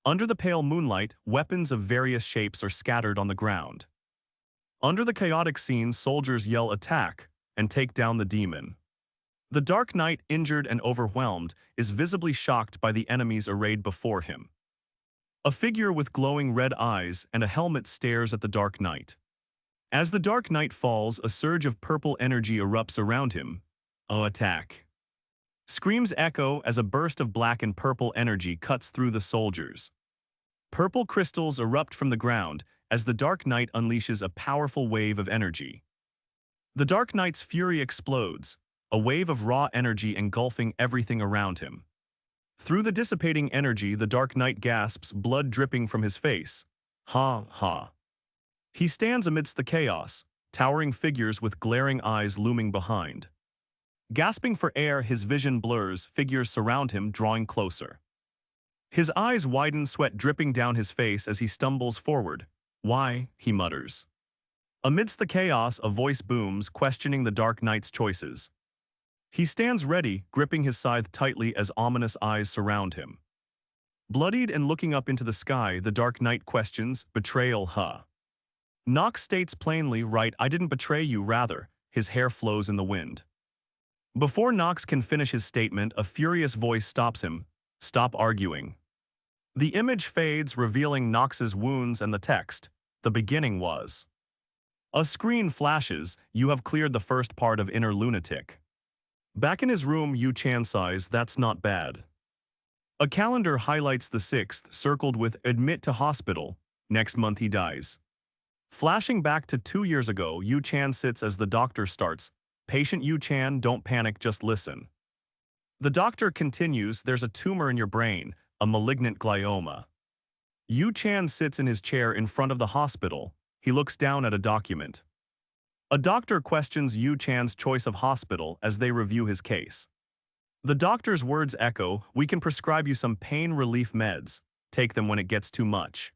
Under the pale moonlight, weapons of various shapes are scattered on the ground. Under the chaotic scene, soldiers yell attack and take down the demon. The Dark Knight, injured and overwhelmed, is visibly shocked by the enemies arrayed before him. A figure with glowing red eyes and a helmet stares at the Dark Knight. As the Dark Knight falls, a surge of purple energy erupts around him. Oh, attack! Screams echo as a burst of black and purple energy cuts through the soldiers. Purple crystals erupt from the ground as the Dark Knight unleashes a powerful wave of energy. The Dark Knight's fury explodes, a wave of raw energy engulfing everything around him. Through the dissipating energy, the Dark Knight gasps, blood dripping from his face. Ha ha. He stands amidst the chaos, towering figures with glaring eyes looming behind. Gasping for air, his vision blurs, figures surround him, drawing closer. His eyes widen, sweat dripping down his face as he stumbles forward. Why? He mutters. Amidst the chaos, a voice booms, questioning the Dark Knight's choices. He stands ready, gripping his scythe tightly as ominous eyes surround him. Bloodied and looking up into the sky, the Dark Knight questions, betrayal, huh? Nox states plainly, right, I didn't betray you, rather. His hair flows in the wind. Before Nox can finish his statement, a furious voice stops him. Stop arguing. The image fades, revealing Nox's wounds and the text. The beginning was. A screen flashes, you have cleared the first part of inner lunatic. Back in his room, Yu Chan sighs, that's not bad. A calendar highlights the 6th, circled with admit to hospital. Next month he dies. Flashing back to 2 years ago, Yu Chan sits as the doctor starts. Patient Yu Chan, don't panic, just listen. The doctor continues, there's a tumor in your brain, a malignant glioma. Yu Chan sits in his chair in front of the hospital. He looks down at a document. A doctor questions Yu Chan's choice of hospital as they review his case. The doctor's words echo, we can prescribe you some pain relief meds. Take them when it gets too much.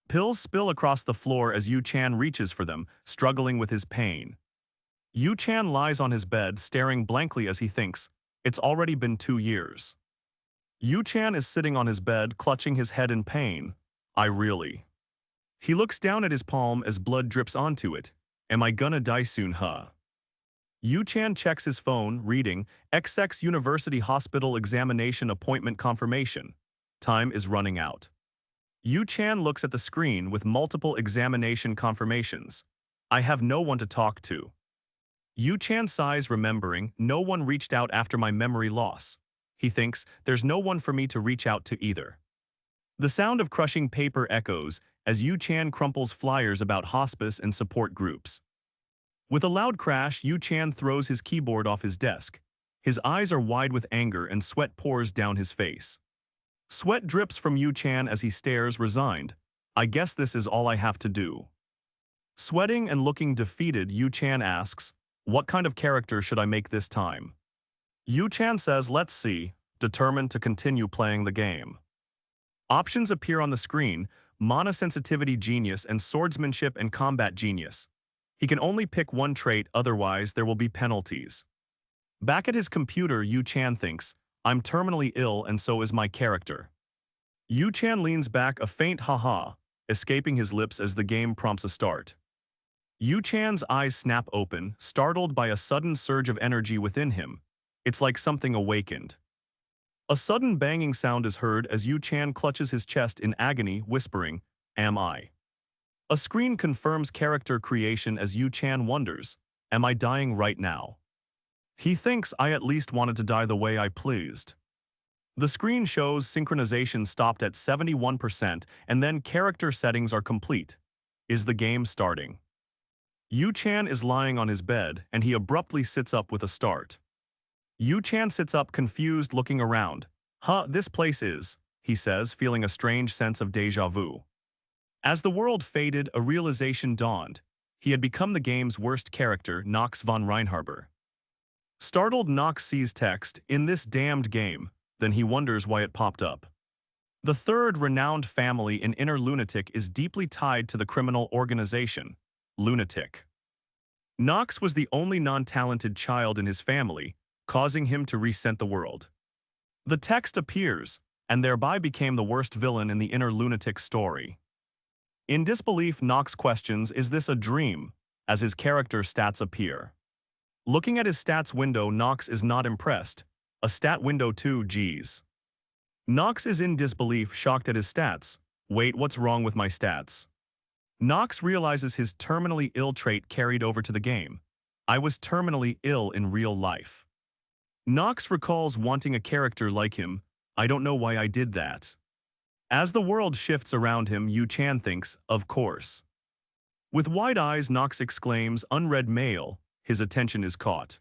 Pills spill across the floor as Yu Chan reaches for them, struggling with his pain. Yu Chan lies on his bed, staring blankly as he thinks, it's already been 2 years. Yu Chan is sitting on his bed, clutching his head in pain. I really. He looks down at his palm as blood drips onto it. Am I gonna die soon, huh? Yu Chan checks his phone, reading, XX University Hospital Examination Appointment Confirmation. Time is running out. Yu Chan looks at the screen with multiple examination confirmations. I have no one to talk to. Yu Chan sighs, remembering, no one reached out after my memory loss. He thinks, there's no one for me to reach out to either. The sound of crushing paper echoes as Yu Chan crumples flyers about hospice and support groups. With a loud crash, Yu Chan throws his keyboard off his desk. His eyes are wide with anger and sweat pours down his face. Sweat drips from Yu Chan as he stares, resigned. I guess this is all I have to do. Sweating and looking defeated, Yu Chan asks, what kind of character should I make this time? Yu Chan says, let's see, determined to continue playing the game. Options appear on the screen, mana sensitivity genius and swordsmanship and combat genius. He can only pick one trait, otherwise there will be penalties. Back at his computer, Yu Chan thinks, I'm terminally ill and so is my character. Yu Chan leans back, a faint ha-ha, escaping his lips as the game prompts a start. Yu Chan's eyes snap open, startled by a sudden surge of energy within him. It's like something awakened. A sudden banging sound is heard as Yu Chan clutches his chest in agony, whispering, am I? A screen confirms character creation as Yu Chan wonders, am I dying right now? He thinks I at least wanted to die the way I pleased. The screen shows synchronization stopped at 71% and then character settings are complete. Is the game starting? Yu Chan is lying on his bed and he abruptly sits up with a start. Yu Chan sits up, confused, looking around. Huh, this place is, he says, feeling a strange sense of déjà vu. As the world faded, a realization dawned. He had become the game's worst character, Nox von Reinharber. Startled, Nox sees text, in this damned game, then he wonders why it popped up. The third renowned family in Inner Lunatic is deeply tied to the criminal organization, Lunatic. Nox was the only non-talented child in his family, causing him to resent the world. The text appears, and thereby became the worst villain in the inner lunatic story. In disbelief, Nox questions, is this a dream, as his character stats appear. Looking at his stats window, Nox is not impressed. A stat window too, geez. Nox is in disbelief, shocked at his stats. Wait, what's wrong with my stats? Nox realizes his terminally ill trait carried over to the game. I was terminally ill in real life. Nox recalls wanting a character like him. I don't know why I did that. As the world shifts around him, Yu-chan thinks, of course. With wide eyes, Nox exclaims, unread mail. His attention is caught.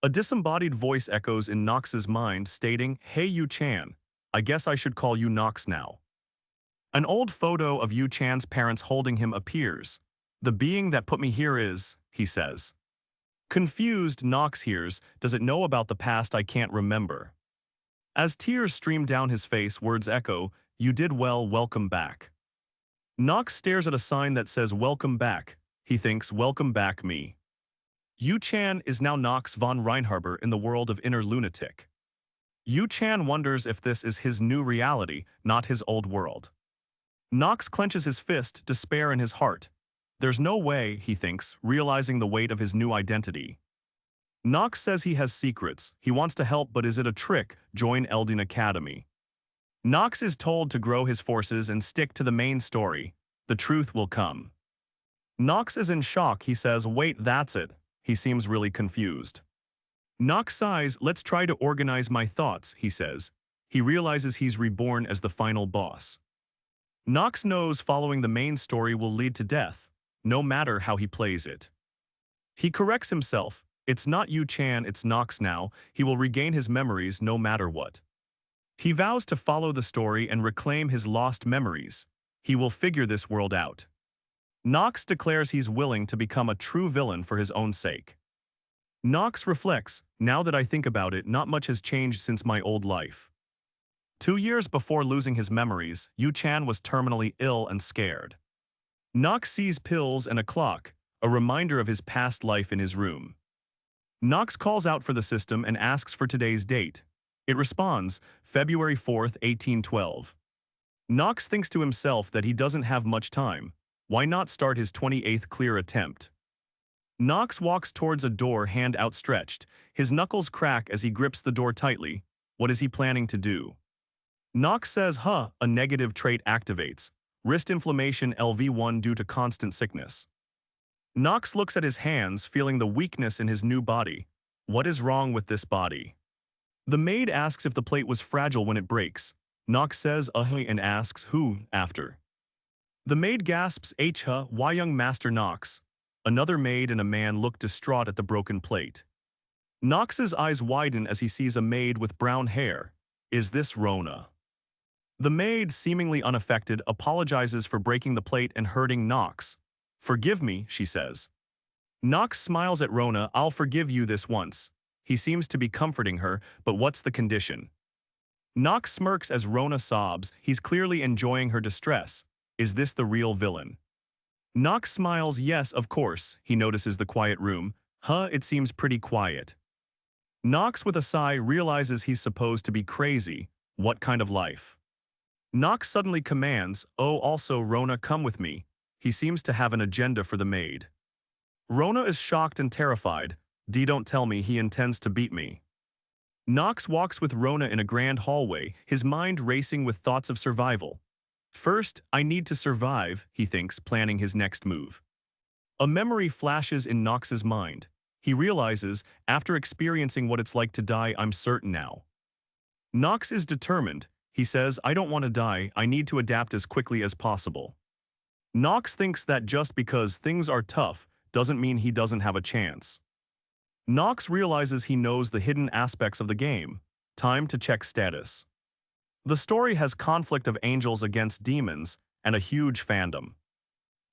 A disembodied voice echoes in Nox's mind, stating, hey Yu-chan, I guess I should call you Nox now. An old photo of Yu-chan's parents holding him appears. The being that put me here is, he says. Confused, Nox hears, does it know about the past I can't remember? As tears stream down his face, words echo, you did well, welcome back. Nox stares at a sign that says welcome back. He thinks, welcome back me. Yu-chan is now Nox von Reinharber in the world of inner lunatic. Yu-chan wonders if this is his new reality, not his old world. Nox clenches his fist, despair in his heart. There's no way, he thinks, realizing the weight of his new identity. Nox says he has secrets, he wants to help, but is it a trick? Join Eldin Academy. Nox is told to grow his forces and stick to the main story. The truth will come. Nox is in shock, he says, wait, that's it. He seems really confused. Nox sighs, let's try to organize my thoughts, he says. He realizes he's reborn as the final boss. Nox knows following the main story will lead to death, no matter how he plays it. He corrects himself, it's not Yu-chan, it's Nox now, he will regain his memories no matter what. He vows to follow the story and reclaim his lost memories. He will figure this world out. Nox declares he's willing to become a true villain for his own sake. Nox reflects, now that I think about it, not much has changed since my old life. 2 years before losing his memories, Yu-chan was terminally ill and scared. Nox sees pills and a clock, a reminder of his past life in his room. Nox calls out for the system and asks for today's date. It responds, February 4th, 1812. Nox thinks to himself that he doesn't have much time. Why not start his 28th clear attempt? Nox walks towards a door, hand outstretched. His knuckles crack as he grips the door tightly. What is he planning to do? Nox says, a negative trait activates. Wrist inflammation LV1 due to constant sickness. Nox looks at his hands, feeling the weakness in his new body. What is wrong with this body? The maid asks if the plate was fragile when it breaks. Nox says, and asks, who, after? The maid gasps, why young Master Nox? Another maid and a man look distraught at the broken plate. Nox's eyes widen as he sees a maid with brown hair. Is this Rona? The maid, seemingly unaffected, apologizes for breaking the plate and hurting Nox. Forgive me, she says. Nox smiles at Rona, I'll forgive you this once. He seems to be comforting her, but what's the condition? Nox smirks as Rona sobs, he's clearly enjoying her distress. Is this the real villain? Nox smiles, yes, of course. He notices the quiet room. It seems pretty quiet. Nox with a sigh realizes he's supposed to be crazy. What kind of life? Nox suddenly commands, also Rona, come with me. He seems to have an agenda for the maid. Rona is shocked and terrified. Don't tell me he intends to beat me. Nox walks with Rona in a grand hallway, his mind racing with thoughts of survival. First, I need to survive, he thinks, planning his next move. A memory flashes in Nox's mind. He realizes, after experiencing what it's like to die, I'm certain now. Nox is determined. He says, I don't want to die, I need to adapt as quickly as possible. Nox thinks that just because things are tough doesn't mean he doesn't have a chance. Nox realizes he knows the hidden aspects of the game. Time to check status. The story has conflict of angels against demons and a huge fandom.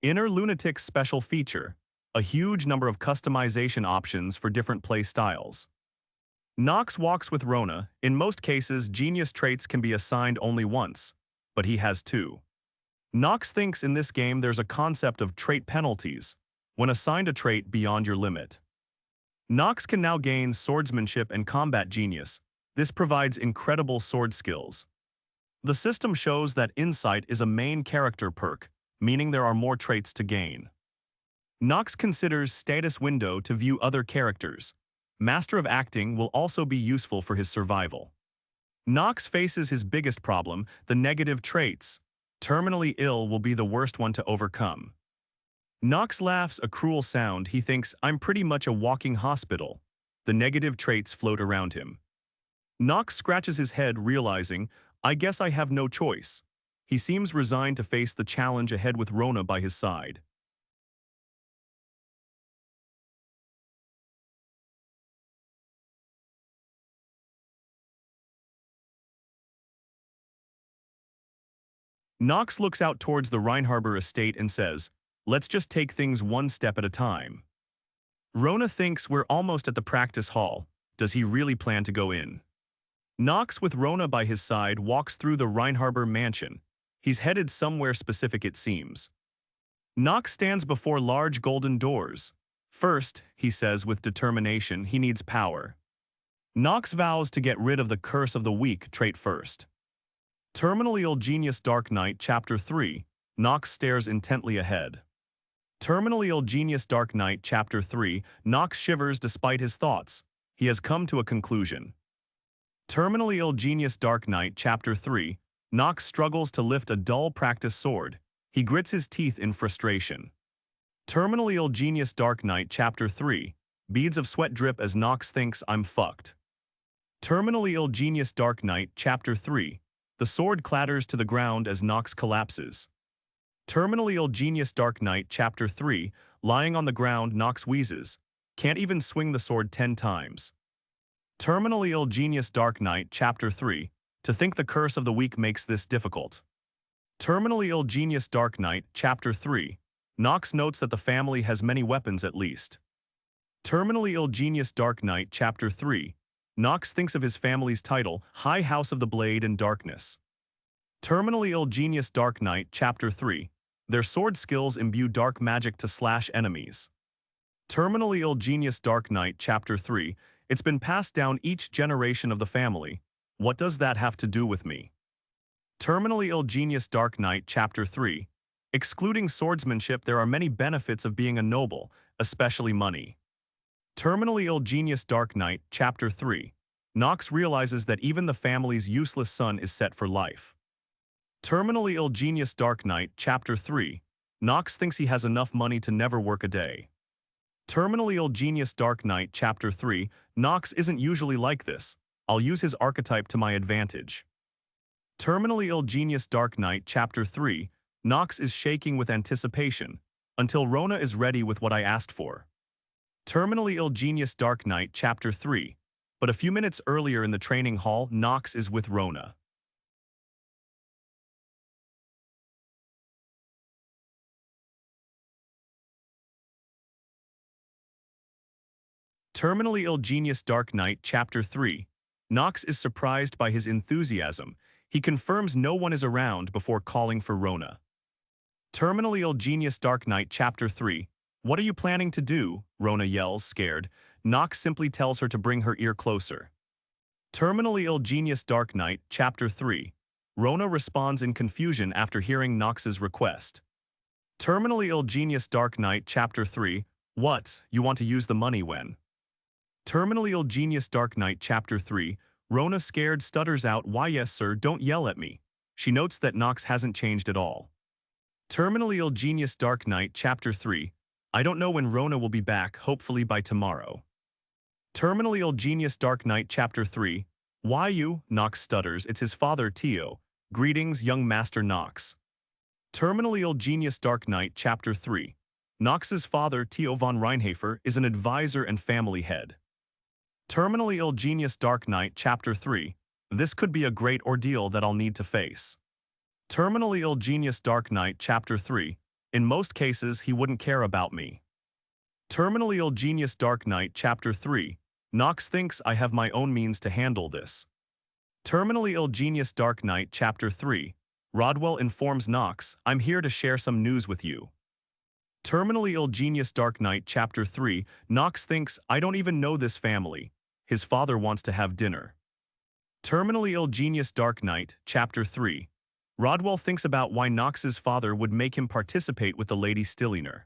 Inner Lunatic's special feature, a huge number of customization options for different play styles. Nox walks with Rona. In most cases, genius traits can be assigned only once, but he has 2. Nox thinks in this game there's a concept of trait penalties, when assigned a trait beyond your limit. Nox can now gain swordsmanship and combat genius. This provides incredible sword skills. The system shows that insight is a main character perk, meaning there are more traits to gain. Nox considers status window to view other characters. Master of acting will also be useful for his survival. Nox faces his biggest problem, the negative traits. Terminally ill will be the worst one to overcome. Nox laughs a cruel sound. He thinks, I'm pretty much a walking hospital. The negative traits float around him. Nox scratches his head, realizing, I guess I have no choice. He seems resigned to face the challenge ahead with Rona by his side. Nox looks out towards the Reinharbor estate and says, let's just take things one step at a time. Rona thinks we're almost at the practice hall. Does he really plan to go in? Nox, with Rona by his side, walks through the Reinharbor mansion. He's headed somewhere specific, it seems. Nox stands before large golden doors. First, he says with determination, he needs power. Nox vows to get rid of the curse of the weak trait first. Terminally ill genius Dark Knight Chapter 3. Nox stares intently ahead. Terminally ill genius Dark Knight Chapter 3. Nox shivers despite his thoughts. He has come to a conclusion. Terminally ill genius Dark Knight Chapter 3. Nox struggles to lift a dull practice sword. He grits his teeth in frustration. Terminally ill genius Dark Knight Chapter 3. Beads of sweat drip as Nox thinks, I'm fucked. Terminally ill genius Dark Knight Chapter 3. The sword clatters to the ground as Nox collapses. Terminally ill genius Dark Knight Chapter 3. Lying on the ground, Nox wheezes. Can't even swing the sword 10 times. Terminally ill genius Dark Knight Chapter 3. To think the curse of the weak makes this difficult. Terminally ill genius Dark Knight Chapter 3. Nox notes that the family has many weapons at least. Terminally ill genius Dark Knight Chapter 3. Nox thinks of his family's title, High House of the Blade and Darkness. Terminally ill genius Dark Knight Chapter 3. Their sword skills imbue dark magic to slash enemies. Terminally ill genius Dark Knight Chapter 3. It's been passed down each generation of the family. What does that have to do with me? Terminally ill genius Dark Knight Chapter 3. Excluding swordsmanship, there are many benefits of being a noble, especially money. Terminally ill genius Dark Knight Chapter 3. Nox realizes that even the family's useless son is set for life. Terminally ill genius Dark Knight Chapter 3. Nox thinks he has enough money to never work a day. Terminally ill genius Dark Knight Chapter 3. Nox isn't usually like this. I'll use his archetype to my advantage. Terminally ill genius Dark Knight Chapter 3. Nox is shaking with anticipation, until Rona is ready with what I asked for. Terminally ill genius Dark Knight Chapter 3. But a few minutes earlier in the training hall, Nox is with Rona. Terminally ill genius Dark Knight Chapter 3. Nox is surprised by his enthusiasm. He confirms no one is around before calling for Rona. Terminally ill genius Dark Knight Chapter 3. What are you planning to do? Rona yells, scared. Nox simply tells her to bring her ear closer. Terminally ill genius Dark Knight Chapter 3. Rona responds in confusion after hearing Nox's request. Terminally ill genius Dark Knight Chapter 3. What? You want to use the money when? Terminally ill genius Dark Knight Chapter 3. Rona, scared, stutters out, why yes sir, don't yell at me. She notes that Nox hasn't changed at all. Terminally ill genius Dark Knight Chapter 3. I don't know when Rona will be back, hopefully by tomorrow. Terminally ill genius Dark Knight Chapter 3. Why you? Nox stutters, it's his father Tio. Greetings, young Master Nox. Terminally ill genius Dark Knight Chapter 3. Nox's father, Tio von Reinhafer, is an advisor and family head. Terminally ill genius Dark Knight Chapter 3. This could be a great ordeal that I'll need to face. Terminally ill genius Dark Knight Chapter 3. In most cases, he wouldn't care about me. Terminally ill genius Dark Knight Chapter 3. Nox thinks I have my own means to handle this. Terminally ill genius Dark Knight Chapter 3. Rodwell informs Nox, I'm here to share some news with you. Terminally ill genius Dark Knight Chapter 3. Nox thinks, I don't even know this family. His father wants to have dinner. Terminally Ill Genius Dark Knight, Chapter 3. Rodwell thinks about why Knox's father would make him participate with the Lady Stilliner.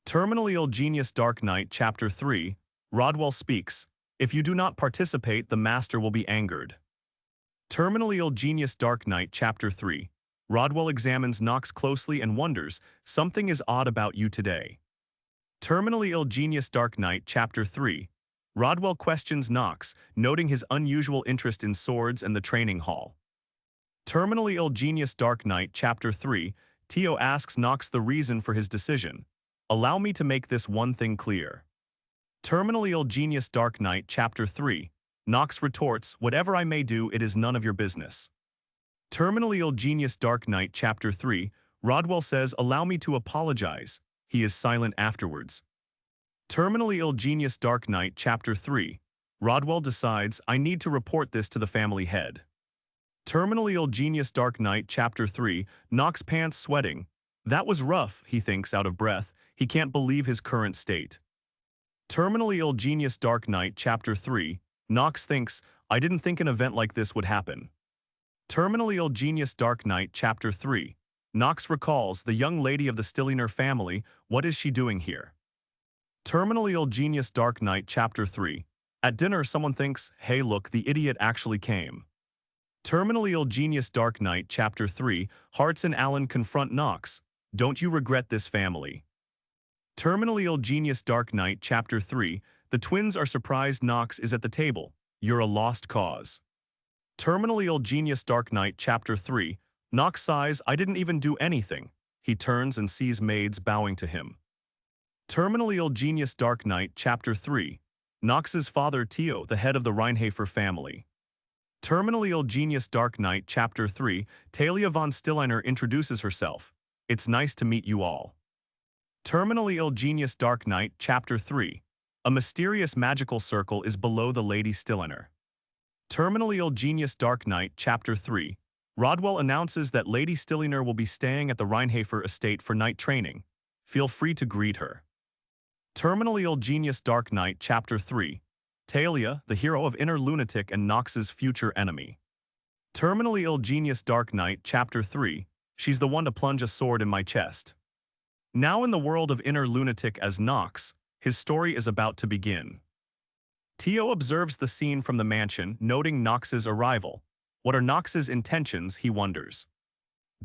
Terminally Ill Genius Dark Knight, Chapter 3. Rodwell speaks. If you do not participate, the master will be angered. Terminally Ill Genius Dark Knight, Chapter 3. Rodwell examines Knox closely and wonders, something is odd about you today. Terminally Ill Genius Dark Knight, Chapter 3. Rodwell questions Knox, noting his unusual interest in swords and the training hall. Terminally Ill Genius Dark Knight, Chapter 3. Tio asks Knox the reason for his decision. Allow me to make this one thing clear. Terminally Ill Genius Dark Knight, Chapter 3. Knox retorts, whatever I may do, it is none of your business. Terminally Ill Genius Dark Knight, Chapter 3. Rodwell says, allow me to apologize. He is silent afterwards. Terminally Ill Genius Dark Knight, Chapter 3. Rodwell decides, I need to report this to the family head. Terminally Ill Genius Dark Knight, Chapter 3. Knox pants sweating. That was rough, he thinks, out of breath. He can't believe his current state. Terminally Ill Genius Dark Knight, Chapter 3. Knox thinks, I didn't think an event like this would happen. Terminally Ill Genius Dark Knight, Chapter 3. Knox recalls, the young lady of the Stilliner family, what is she doing here? Terminally Ill Genius Dark Knight, Chapter 3. At dinner, someone thinks, hey look, the idiot actually came. Terminally Ill Genius Dark Knight, Chapter 3. Hearts and Alan confront Knox. Don't you regret this family? Terminally Ill Genius Dark Knight, Chapter 3. The twins are surprised Knox is at the table. You're a lost cause. Terminally Ill Genius Dark Knight, Chapter 3. Knox sighs, I didn't even do anything. He turns and sees maids bowing to him. Terminally Ill Genius Dark Knight, Chapter 3. Knox's father Tio, the head of the Reinhardt family. Terminally Ill Genius Dark Knight, Chapter 3. Talia von Stilliner introduces herself. It's nice to meet you all. Terminally Ill Genius Dark Knight, Chapter 3. A mysterious magical circle is below the Lady Stilliner. Terminally Ill Genius Dark Knight, Chapter 3. Rodwell announces that Lady Stilliner will be staying at the Reinhardt estate for night training. Feel free to greet her. Terminally Ill Genius Dark Knight, Chapter 3. Talia, the hero of Inner Lunatic and Knox's future enemy. Terminally Ill Genius Dark Knight, Chapter 3. She's the one to plunge a sword in my chest. Now in the world of Inner Lunatic as Knox, his story is about to begin. Tio observes the scene from the mansion, noting Knox's arrival. What are Knox's intentions, he wonders.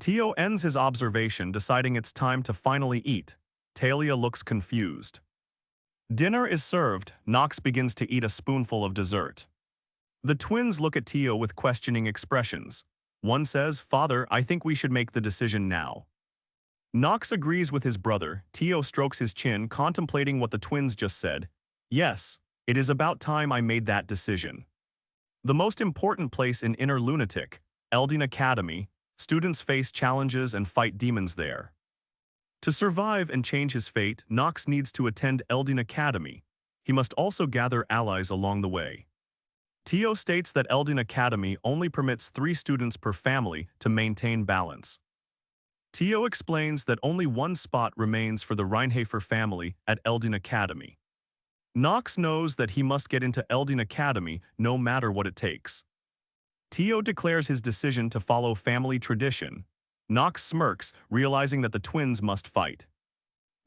Tio ends his observation, deciding it's time to finally eat. Talia looks confused. Dinner is served. Knox begins to eat a spoonful of dessert. The twins look at Tio with questioning expressions. One says, Father, I think we should make the decision now. Knox agrees with his brother. Tio strokes his chin, contemplating what the twins just said. Yes, it is about time I made that decision. The most important place in Inner Lunatic, Eldin Academy, students face challenges and fight demons there. To survive and change his fate, Knox needs to attend Eldin Academy. He must also gather allies along the way. Tio states that Eldin Academy only permits 3 students per family to maintain balance. Tio explains that only one spot remains for the Reinhardt family at Eldin Academy. Knox knows that he must get into Eldin Academy no matter what it takes. Tio declares his decision to follow family tradition. Knox smirks, realizing that the twins must fight.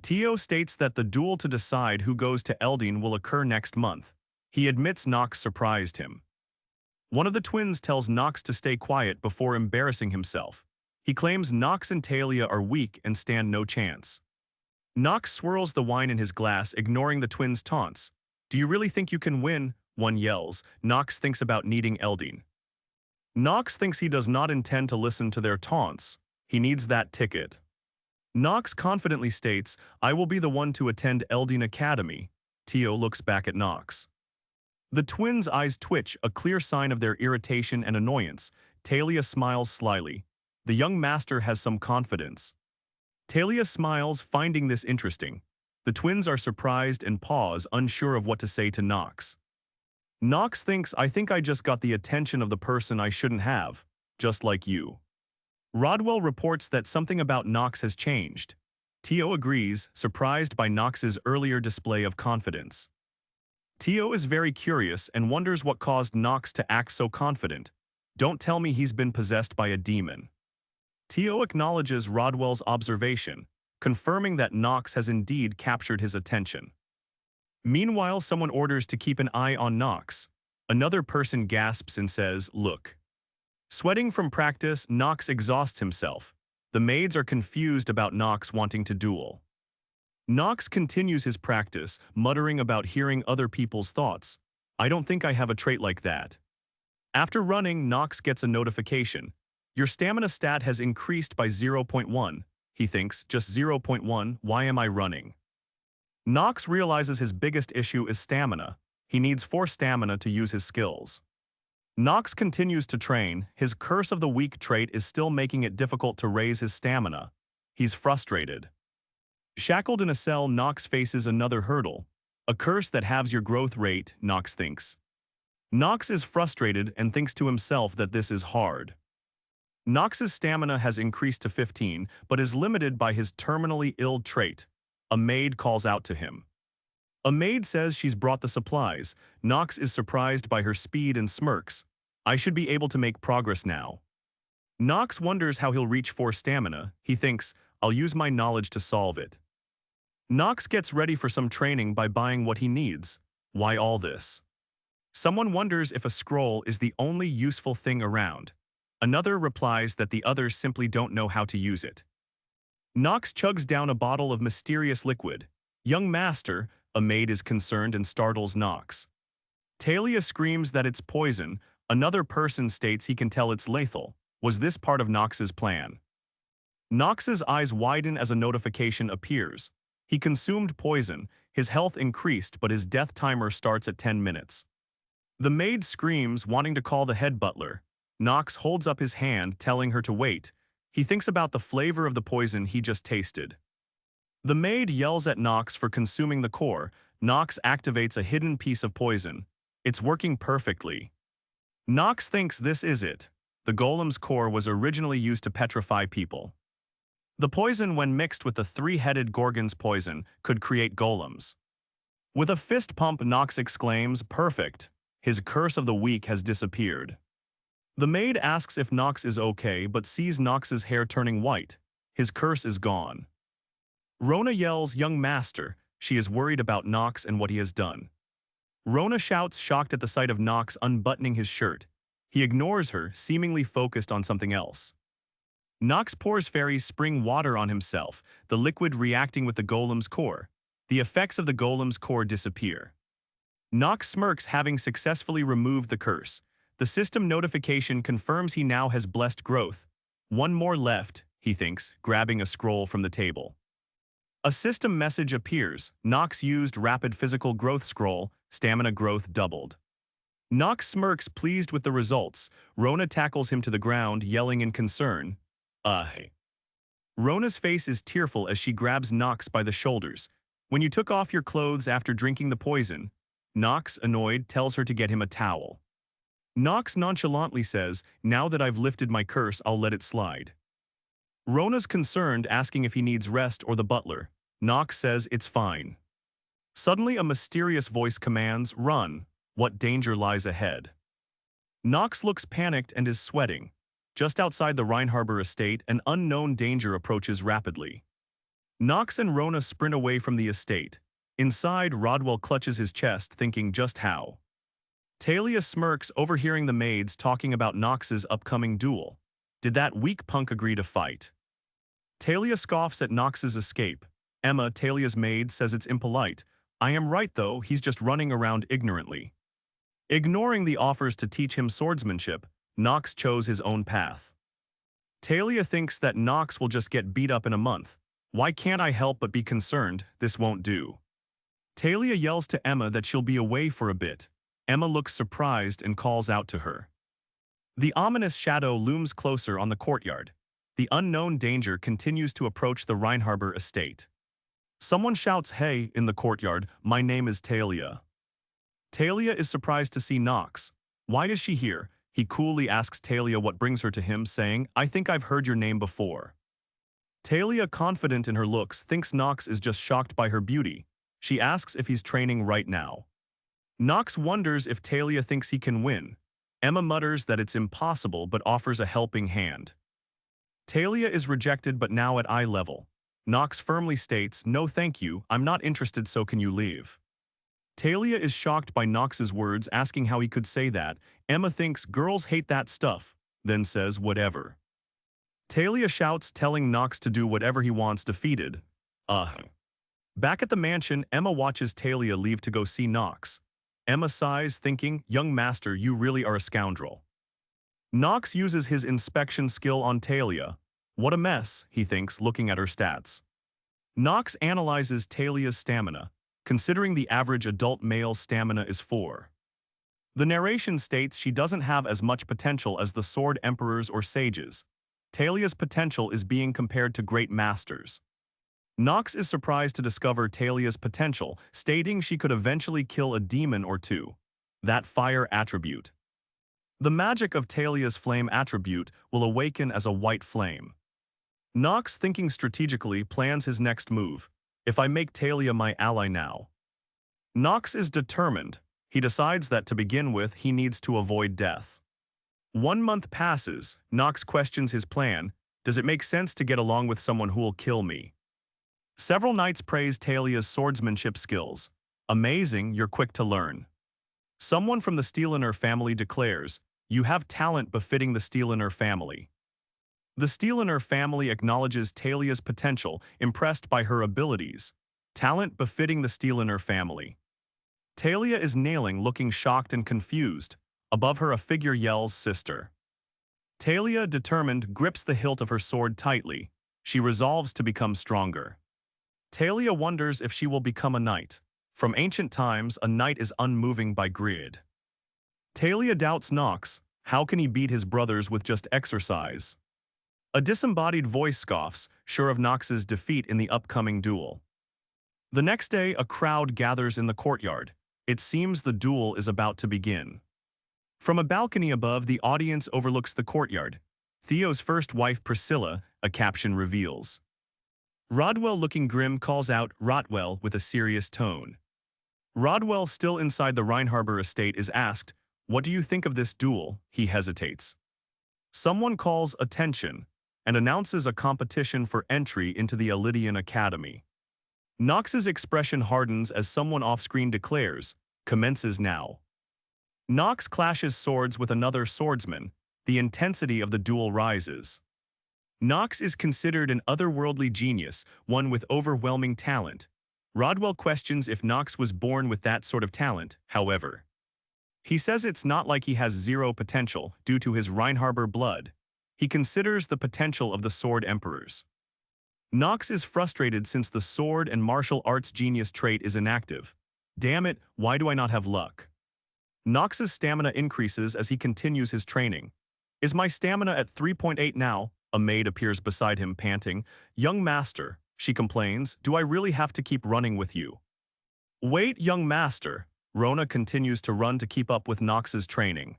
Tio states that the duel to decide who goes to Eldin will occur next month. He admits Knox surprised him. One of the twins tells Knox to stay quiet before embarrassing himself. He claims Knox and Talia are weak and stand no chance. Knox swirls the wine in his glass, ignoring the twins' taunts. Do you really think you can win? One yells. Knox thinks about needing Eldin. Knox thinks he does not intend to listen to their taunts. He needs that ticket. Knox confidently states, I will be the one to attend Eldin Academy. Tio looks back at Knox. The twins' eyes twitch, a clear sign of their irritation and annoyance. Talia smiles slyly. The young master has some confidence. Talia smiles, finding this interesting. The twins are surprised and pause, unsure of what to say to Knox. Knox thinks, I think I just got the attention of the person I shouldn't have, just like you. Rodwell reports that something about Knox has changed. Tio agrees, surprised by Knox's earlier display of confidence. Tio is very curious and wonders what caused Nox to act so confident. Don't tell me he's been possessed by a demon. Tio acknowledges Rodwell's observation, confirming that Nox has indeed captured his attention. Meanwhile, someone orders to keep an eye on Nox. Another person gasps and says, "Look." Sweating from practice, Nox exhausts himself. The maids are confused about Nox wanting to duel. Nox continues his practice, muttering about hearing other people's thoughts. "I don't think I have a trait like that." After running, Nox gets a notification. Your stamina stat has increased by 0.1. He thinks, just 0.1, why am I running? Nox realizes his biggest issue is stamina. He needs 4 stamina to use his skills. Nox continues to train. His Curse of the Weak trait is still making it difficult to raise his stamina. He's frustrated. Shackled in a cell, Nox faces another hurdle. A curse that halves your growth rate, Nox thinks. Nox is frustrated and thinks to himself that this is hard. Nox's stamina has increased to 15, but is limited by his terminally ill trait. A maid calls out to him. A maid says she's brought the supplies. Nox is surprised by her speed and smirks. I should be able to make progress now. Nox wonders how he'll reach 4 stamina. He thinks, I'll use my knowledge to solve it. Nox gets ready for some training by buying what he needs. Why all this? Someone wonders if a scroll is the only useful thing around. Another replies that the others simply don't know how to use it. Nox chugs down a bottle of mysterious liquid. Young master, a maid is concerned and startles Nox. Talia screams that it's poison. Another person states he can tell it's lethal. Was this part of Nox's plan? Nox's eyes widen as a notification appears. He consumed poison. His health increased, but his death timer starts at 10 minutes. The maid screams, wanting to call the head butler. Nox holds up his hand, telling her to wait. He thinks about the flavor of the poison he just tasted. The maid yells at Nox for consuming the core. Nox activates a hidden piece of poison. It's working perfectly. Nox thinks this is it. The golem's core was originally used to petrify people. The poison, when mixed with the 3-headed gorgon's poison, could create golems. With a fist pump, Nox exclaims, "Perfect." His curse of the week has disappeared. The maid asks if Nox is okay, but sees Nox's hair turning white. His curse is gone. Rona yells, "Young master." She is worried about Nox and what he has done. Rona shouts, shocked at the sight of Nox unbuttoning his shirt. He ignores her, seemingly focused on something else. Nox pours fairy spring water on himself, the liquid reacting with the golem's core. The effects of the golem's core disappear. Nox smirks, having successfully removed the curse. The system notification confirms he now has blessed growth. One more left, he thinks, grabbing a scroll from the table. A system message appears. Nox used rapid physical growth scroll, stamina growth doubled. Nox smirks, pleased with the results. Rona tackles him to the ground, yelling in concern. Hey. Rona's face is tearful as she grabs Nox by the shoulders. When you took off your clothes after drinking the poison? Nox, annoyed, tells her to get him a towel. Nox nonchalantly says, now that I've lifted my curse, I'll let it slide. Rona's concerned, asking if he needs rest or the butler. Nox says it's fine. Suddenly, a mysterious voice commands, run. What danger lies ahead? Nox looks panicked and is sweating. Just outside the Reinharbor estate, an unknown danger approaches rapidly. Nox and Rona sprint away from the estate. Inside, Rodwell clutches his chest, thinking just how. Talia smirks, overhearing the maids talking about Nox's upcoming duel. Did that weak punk agree to fight? Talia scoffs at Nox's escape. Emma, Talia's maid, says it's impolite. I am right though, he's just running around ignorantly. Ignoring the offers to teach him swordsmanship, Nox chose his own path. Talia thinks that Nox will just get beat up in a month. Why can't I help but be concerned? This won't do. Talia yells to Emma that she'll be away for a bit. Emma looks surprised and calls out to her. The ominous shadow looms closer on the courtyard. The unknown danger continues to approach the Reinharbor estate. Someone shouts, hey, in the courtyard, my name is Talia. Talia is surprised to see Nox. Why is she here? He coolly asks Talia what brings her to him, saying, I think I've heard your name before. Talia, confident in her looks, thinks Nox is just shocked by her beauty. She asks if he's training right now. Nox wonders if Talia thinks he can win. Emma mutters that it's impossible but offers a helping hand. Talia is rejected but now at eye level. Nox firmly states, "No thank you, I'm not interested, so can you leave?" Talia is shocked by Nox's words, asking how he could say that. Emma thinks girls hate that stuff, then says whatever. Talia shouts, telling Nox to do whatever he wants, defeated. Back at the mansion, Emma watches Talia leave to go see Nox. Emma sighs, thinking, "Young master, you really are a scoundrel." Nox uses his inspection skill on Talia. What a mess, he thinks, looking at her stats. Nox analyzes Talia's stamina, considering the average adult male stamina is 4. The narration states she doesn't have as much potential as the sword emperors or sages. Talia's potential is being compared to great masters. Nox is surprised to discover Talia's potential, stating she could eventually kill a demon or two. That fire attribute. The magic of Talia's flame attribute will awaken as a white flame. Nox, thinking strategically, plans his next move. If I make Talia my ally now. Nox is determined. He decides that to begin with, he needs to avoid death. 1 month passes. Nox questions his plan. Does it make sense to get along with someone who will kill me? Several knights praise Talia's swordsmanship skills. Amazing, you're quick to learn. Someone from the Steelener family declares, "You have talent befitting the Steelener family." The Steelener family acknowledges Talia's potential, impressed by her abilities. Talent befitting the Steelener family. Talia is nailing, looking shocked and confused. Above her, a figure yells, "Sister." Talia, determined, grips the hilt of her sword tightly. She resolves to become stronger. Talia wonders if she will become a knight. From ancient times, a knight is unmoving by greed. Talia doubts Nox. How can he beat his brothers with just exercise? A disembodied voice scoffs, sure of Nox's defeat in the upcoming duel. The next day, a crowd gathers in the courtyard. It seems the duel is about to begin. From a balcony above, the audience overlooks the courtyard. Theo's first wife, Priscilla, a caption reveals. Rodwell, looking grim, calls out, "Rotwell," with a serious tone. Rodwell, still inside the Reinharbor estate, is asked, "What do you think of this duel?" He hesitates. Someone calls attention and announces a competition for entry into the Elydian Academy. Nox's expression hardens as someone off-screen declares, "Commences now." Nox clashes swords with another swordsman. The intensity of the duel rises. Nox is considered an otherworldly genius, one with overwhelming talent. Rodwell questions if Nox was born with that sort of talent, however. He says it's not like he has zero potential due to his Reinharbor blood. He considers the potential of the sword emperors. Nox is frustrated since the sword and martial arts genius trait is inactive. Damn it, why do I not have luck? Nox's stamina increases as he continues his training. Is my stamina at 3.8 now? A maid appears beside him, panting. "Young master," she complains, "do I really have to keep running with you?" "Wait, young master." Rona continues to run to keep up with Nox's training.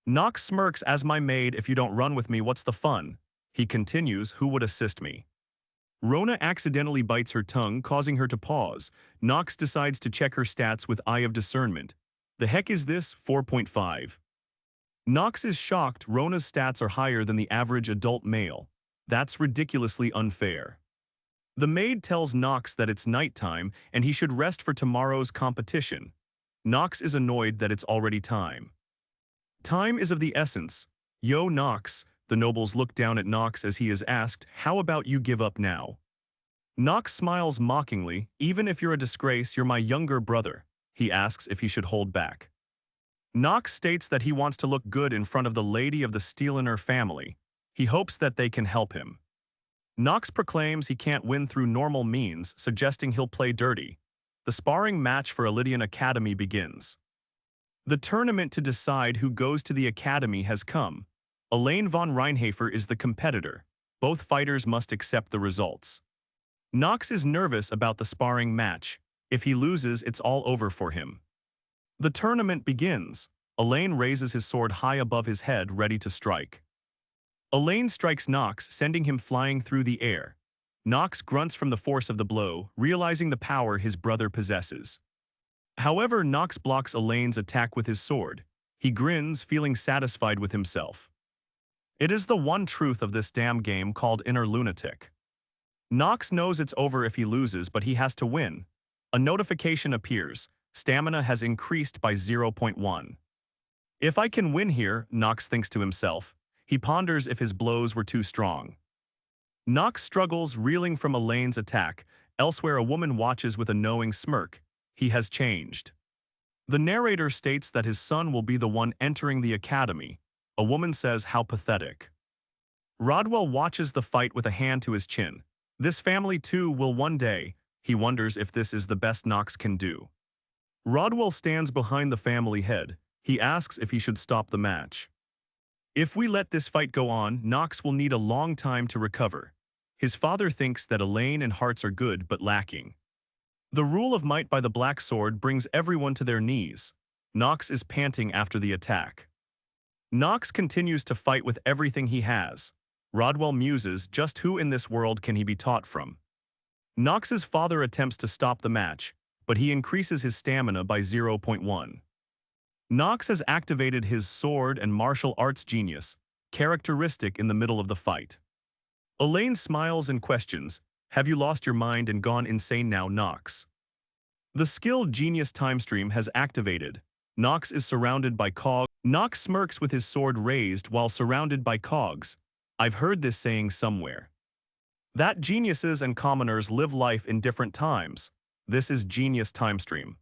Nox smirks, "As my maid, if you don't run with me, what's the fun?" He continues, "Who would assist me?" Rona accidentally bites her tongue, causing her to pause. Nox decides to check her stats with Eye of Discernment. The heck is this? 4.5. Nox is shocked. Rona's stats are higher than the average adult male. That's ridiculously unfair. The maid tells Nox that it's nighttime and he should rest for tomorrow's competition. Nox is annoyed that it's already time. Time is of the essence. "Yo, Nox." The nobles look down at Nox as he is asked, "How about you give up now?" Nox smiles mockingly. "Even if you're a disgrace, you're my younger brother." He asks if he should hold back. Nox states that he wants to look good in front of the lady of the Steelener family. He hopes that they can help him. Nox proclaims he can't win through normal means, suggesting he'll play dirty. The sparring match for Elydian Academy begins. The tournament to decide who goes to the academy has come. Elaine von Reinhafer is the competitor. Both fighters must accept the results. Nox is nervous about the sparring match. If he loses, it's all over for him. The tournament begins. Elaine raises his sword high above his head, ready to strike. Elaine strikes Nox, sending him flying through the air. Nox grunts from the force of the blow, realizing the power his brother possesses. However, Nox blocks Elaine's attack with his sword. He grins, feeling satisfied with himself. It is the one truth of this damn game called Inner Lunatic. Nox knows it's over if he loses, but he has to win. A notification appears. Stamina has increased by 0.1. If I can win here, Nox thinks to himself. He ponders if his blows were too strong. Nox struggles, reeling from Elaine's attack. Elsewhere, a woman watches with a knowing smirk. He has changed. The narrator states that his son will be the one entering the academy. A woman says, "How pathetic." Rodwell watches the fight with a hand to his chin. This family too will one day. He wonders if this is the best Nox can do. Rodwell stands behind the family head. He asks if he should stop the match. If we let this fight go on, Nox will need a long time to recover. His father thinks that Elaine and Hearts are good but lacking. The rule of might by the black sword brings everyone to their knees. Nox is panting after the attack. Nox continues to fight with everything he has. Rodwell muses, just who in this world can he be taught from? Nox's father attempts to stop the match, but he increases his stamina by 0.1. Nox has activated his sword and martial arts genius, characteristic in the middle of the fight. Elaine smiles and questions, "Have you lost your mind and gone insane now, Nox?" The skilled genius timestream has activated. Nox is surrounded by cogs. Nox smirks with his sword raised while surrounded by cogs. I've heard this saying somewhere. That geniuses and commoners live life in different times. This is genius timestream.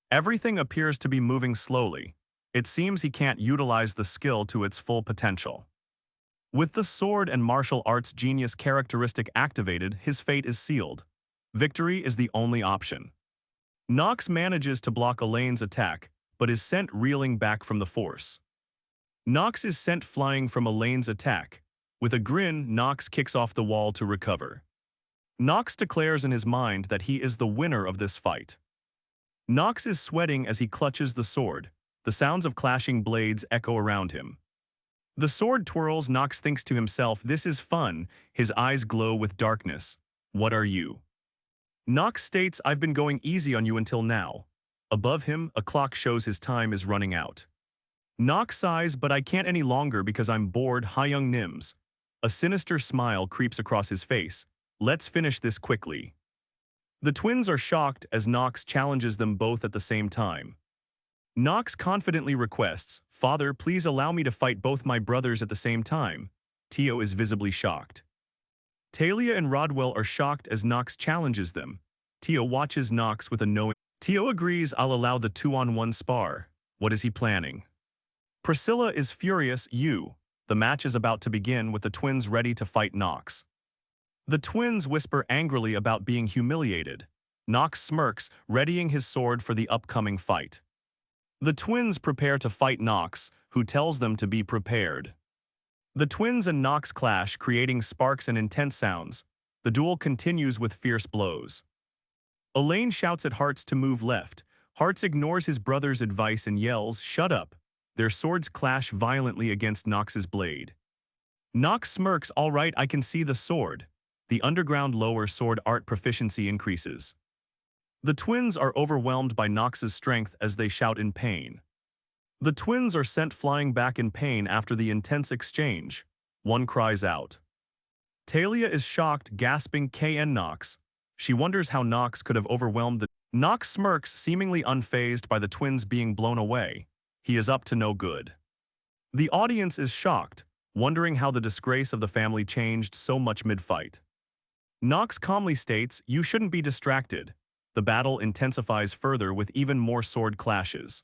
Everything appears to be moving slowly. It seems he can't utilize the skill to its full potential. With the sword and martial arts genius characteristic activated, his fate is sealed. Victory is the only option. Nox manages to block Elaine's attack, but is sent reeling back from the force. Nox is sent flying from Elaine's attack. With a grin, Nox kicks off the wall to recover. Nox declares in his mind that he is the winner of this fight. Nox is sweating as he clutches the sword. The sounds of clashing blades echo around him. The sword twirls. Nox thinks to himself, this is fun. His eyes glow with darkness. What are you? Nox states, I've been going easy on you until now. Above him, a clock shows his time is running out. Nox sighs, but I can't any longer because I'm bored. Hi, young Nims. A sinister smile creeps across his face. Let's finish this quickly. The twins are shocked as Nox challenges them both at the same time. Nox confidently requests, Father, please allow me to fight both my brothers at the same time. Tio is visibly shocked. Talia and Rodwell are shocked as Nox challenges them. Tio watches Nox with a knowing. Tio agrees, I'll allow the 2-on-1 spar. What is he planning? Priscilla is furious. The match is about to begin with the twins ready to fight Nox. The twins whisper angrily about being humiliated. Nox smirks, readying his sword for the upcoming fight. The twins prepare to fight Nox, who tells them to be prepared. The twins and Nox clash, creating sparks and intense sounds. The duel continues with fierce blows. Elaine shouts at Hearts to move left. Hearts ignores his brother's advice and yells, shut up. Their swords clash violently against Nox's blade. Nox smirks, all right, I can see the sword. The underground lower sword art proficiency increases. The twins are overwhelmed by Nox's strength as they shout in pain. The twins are sent flying back in pain after the intense exchange. One cries out. Talia is shocked, gasping KN Nox. She wonders how Nox could have overwhelmed the... Nox smirks, seemingly unfazed by the twins being blown away. He is up to no good. The audience is shocked, wondering how the disgrace of the family changed so much mid-fight. Nox calmly states, you shouldn't be distracted. The battle intensifies further with even more sword clashes.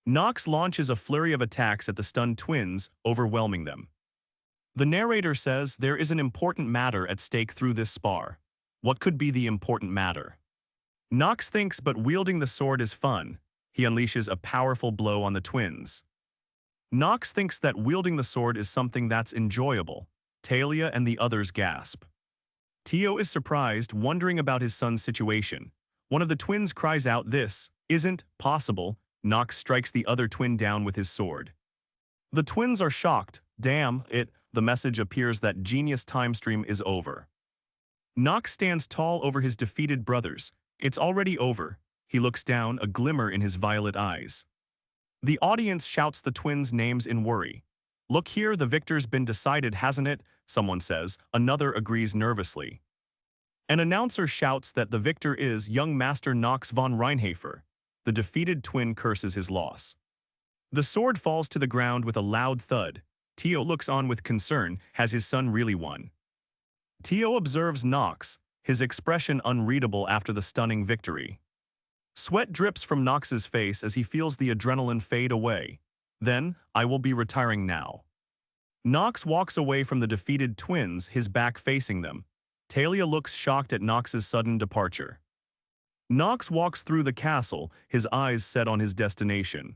Nox launches a flurry of attacks at the stunned twins, overwhelming them. The narrator says there is an important matter at stake through this spar. What could be the important matter? Nox thinks, but wielding the sword is fun. He unleashes a powerful blow on the twins. Nox thinks that wielding the sword is something that's enjoyable. Talia and the others gasp. Tio is surprised, wondering about his son's situation. One of the twins cries out, this isn't possible. Nox strikes the other twin down with his sword. The twins are shocked. Damn it, the message appears that genius time stream is over. Nox stands tall over his defeated brothers. It's already over. He looks down, a glimmer in his violet eyes. The audience shouts the twins' names in worry. Look here, the victor's been decided, hasn't it? Someone says. Another agrees nervously. An announcer shouts that the victor is young Master Knox von Reinhafer. The defeated twin curses his loss. The sword falls to the ground with a loud thud. Tio looks on with concern. Has his son really won? Tio observes Knox, his expression unreadable after the stunning victory. Sweat drips from Knox's face as he feels the adrenaline fade away. Then, I will be retiring now. Knox walks away from the defeated twins, his back facing them. Talia looks shocked at Knox's sudden departure. Knox walks through the castle, his eyes set on his destination.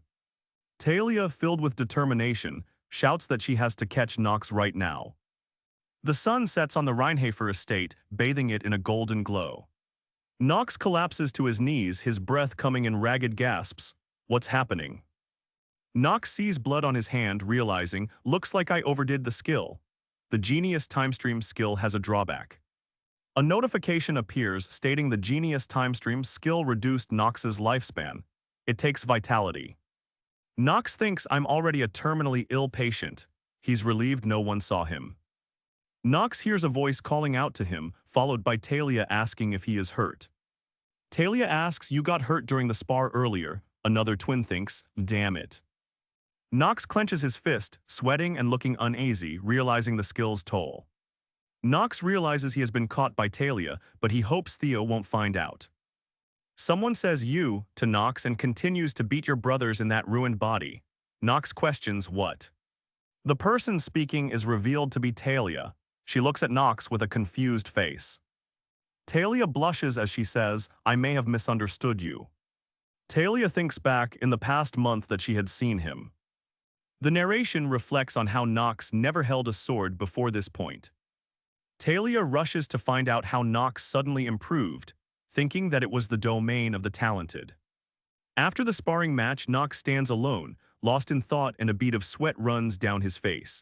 Talia, filled with determination, shouts that she has to catch Knox right now. The sun sets on the Reinhafer estate, bathing it in a golden glow. Knox collapses to his knees, his breath coming in ragged gasps. What's happening? Knox sees blood on his hand, realizing, looks like I overdid the skill. The Genius Timestream skill has a drawback. A notification appears stating the Genius Timestream skill reduced Knox's lifespan. It takes vitality. Knox thinks I'm already a terminally ill patient. He's relieved no one saw him. Knox hears a voice calling out to him, followed by Talia asking if he is hurt. Talia asks, you got hurt during the spar earlier. Another twin thinks, damn it. Knox clenches his fist, sweating and looking uneasy, realizing the skill's toll. Knox realizes he has been caught by Talia, but he hopes Theo won't find out. Someone says you to Knox and continues to beat your brothers in that ruined body. Knox questions what. The person speaking is revealed to be Talia. She looks at Knox with a confused face. Talia blushes as she says, I may have misunderstood you. Talia thinks back in the past month that she had seen him. The narration reflects on how Knox never held a sword before this point. Talia rushes to find out how Knox suddenly improved, thinking that it was the domain of the talented. After the sparring match, Knox stands alone, lost in thought, and a bead of sweat runs down his face.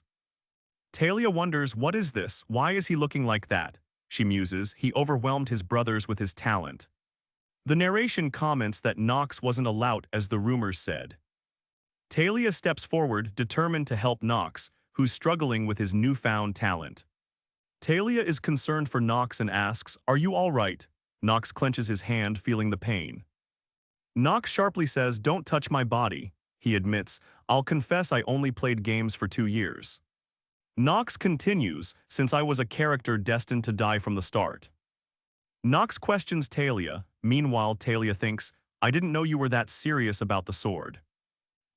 Talia wonders, what is this? Why is he looking like that? She muses, he overwhelmed his brothers with his talent. The narration comments that Knox wasn't a lout as the rumors said. Talia steps forward, determined to help Knox, who's struggling with his newfound talent. Talia is concerned for Knox and asks, are you all right? Knox clenches his hand, feeling the pain. Knox sharply says, don't touch my body. He admits, I'll confess I only played games for 2 years. Knox continues, since I was a character destined to die from the start. Knox questions Talia. Meanwhile, Talia thinks, I didn't know you were that serious about the sword.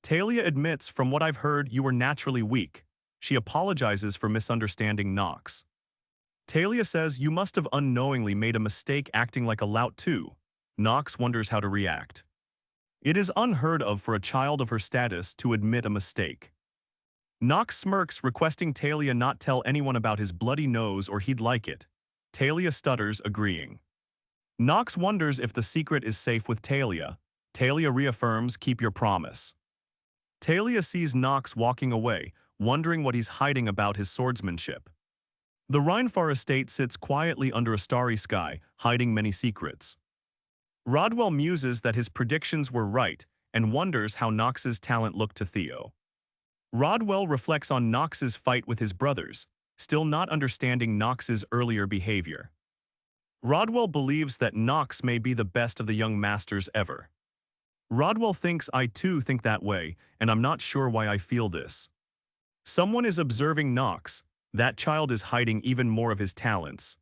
Talia admits, from what I've heard, you were naturally weak. She apologizes for misunderstanding Knox. Talia says, you must have unknowingly made a mistake acting like a lout too. Knox wonders how to react. It is unheard of for a child of her status to admit a mistake. Knox smirks, requesting Talia not tell anyone about his bloody nose or he'd like it. Talia stutters, agreeing. Knox wonders if the secret is safe with Talia. Talia reaffirms, keep your promise. Talia sees Knox walking away, wondering what he's hiding about his swordsmanship. The Reinfar estate sits quietly under a starry sky, hiding many secrets. Rodwell muses that his predictions were right and wonders how Knox's talent looked to Theo. Rodwell reflects on Knox's fight with his brothers, still not understanding Knox's earlier behavior. Rodwell believes that Knox may be the best of the young masters ever. Rodwell thinks I too think that way, and I'm not sure why I feel this. Someone is observing Knox. That child is hiding even more of his talents.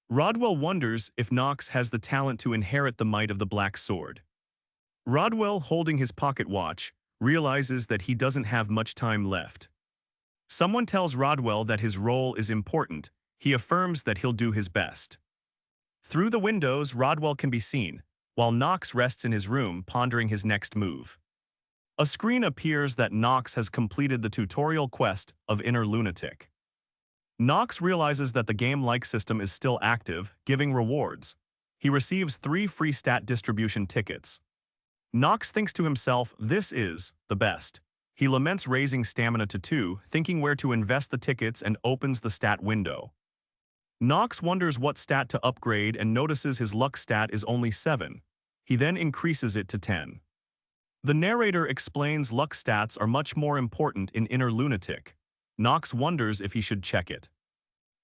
Rodwell wonders if Knox has the talent to inherit the might of the Black Sword. Rodwell, holding his pocket watch, realizes that he doesn't have much time left. Someone tells Rodwell that his role is important. He affirms that he'll do his best. Through the windows, Rodwell can be seen, while Knox rests in his room pondering his next move. A screen appears that Knox has completed the tutorial quest of Inner Lunatic. Knox realizes that the game-like system is still active, giving rewards. He receives 3 free stat distribution tickets. Knox thinks to himself, this is the best. He laments raising stamina to 2, thinking where to invest the tickets, and opens the stat window. Knox wonders what stat to upgrade and notices his luck stat is only 7. He then increases it to 10. The narrator explains luck stats are much more important in Inner Lunatic. Nox wonders if he should check it.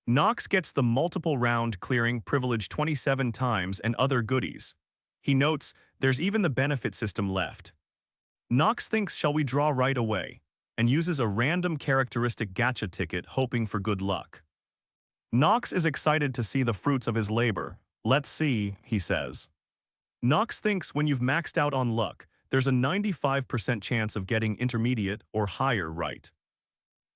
Nox gets the multiple round clearing privilege 27 times and other goodies. He notes there's even the benefit system left. Nox thinks shall we draw right away, and uses a random characteristic gacha ticket hoping for good luck. Nox is excited to see the fruits of his labor. Let's see, he says. Nox thinks when you've maxed out on luck, there's a 95% chance of getting intermediate or higher right.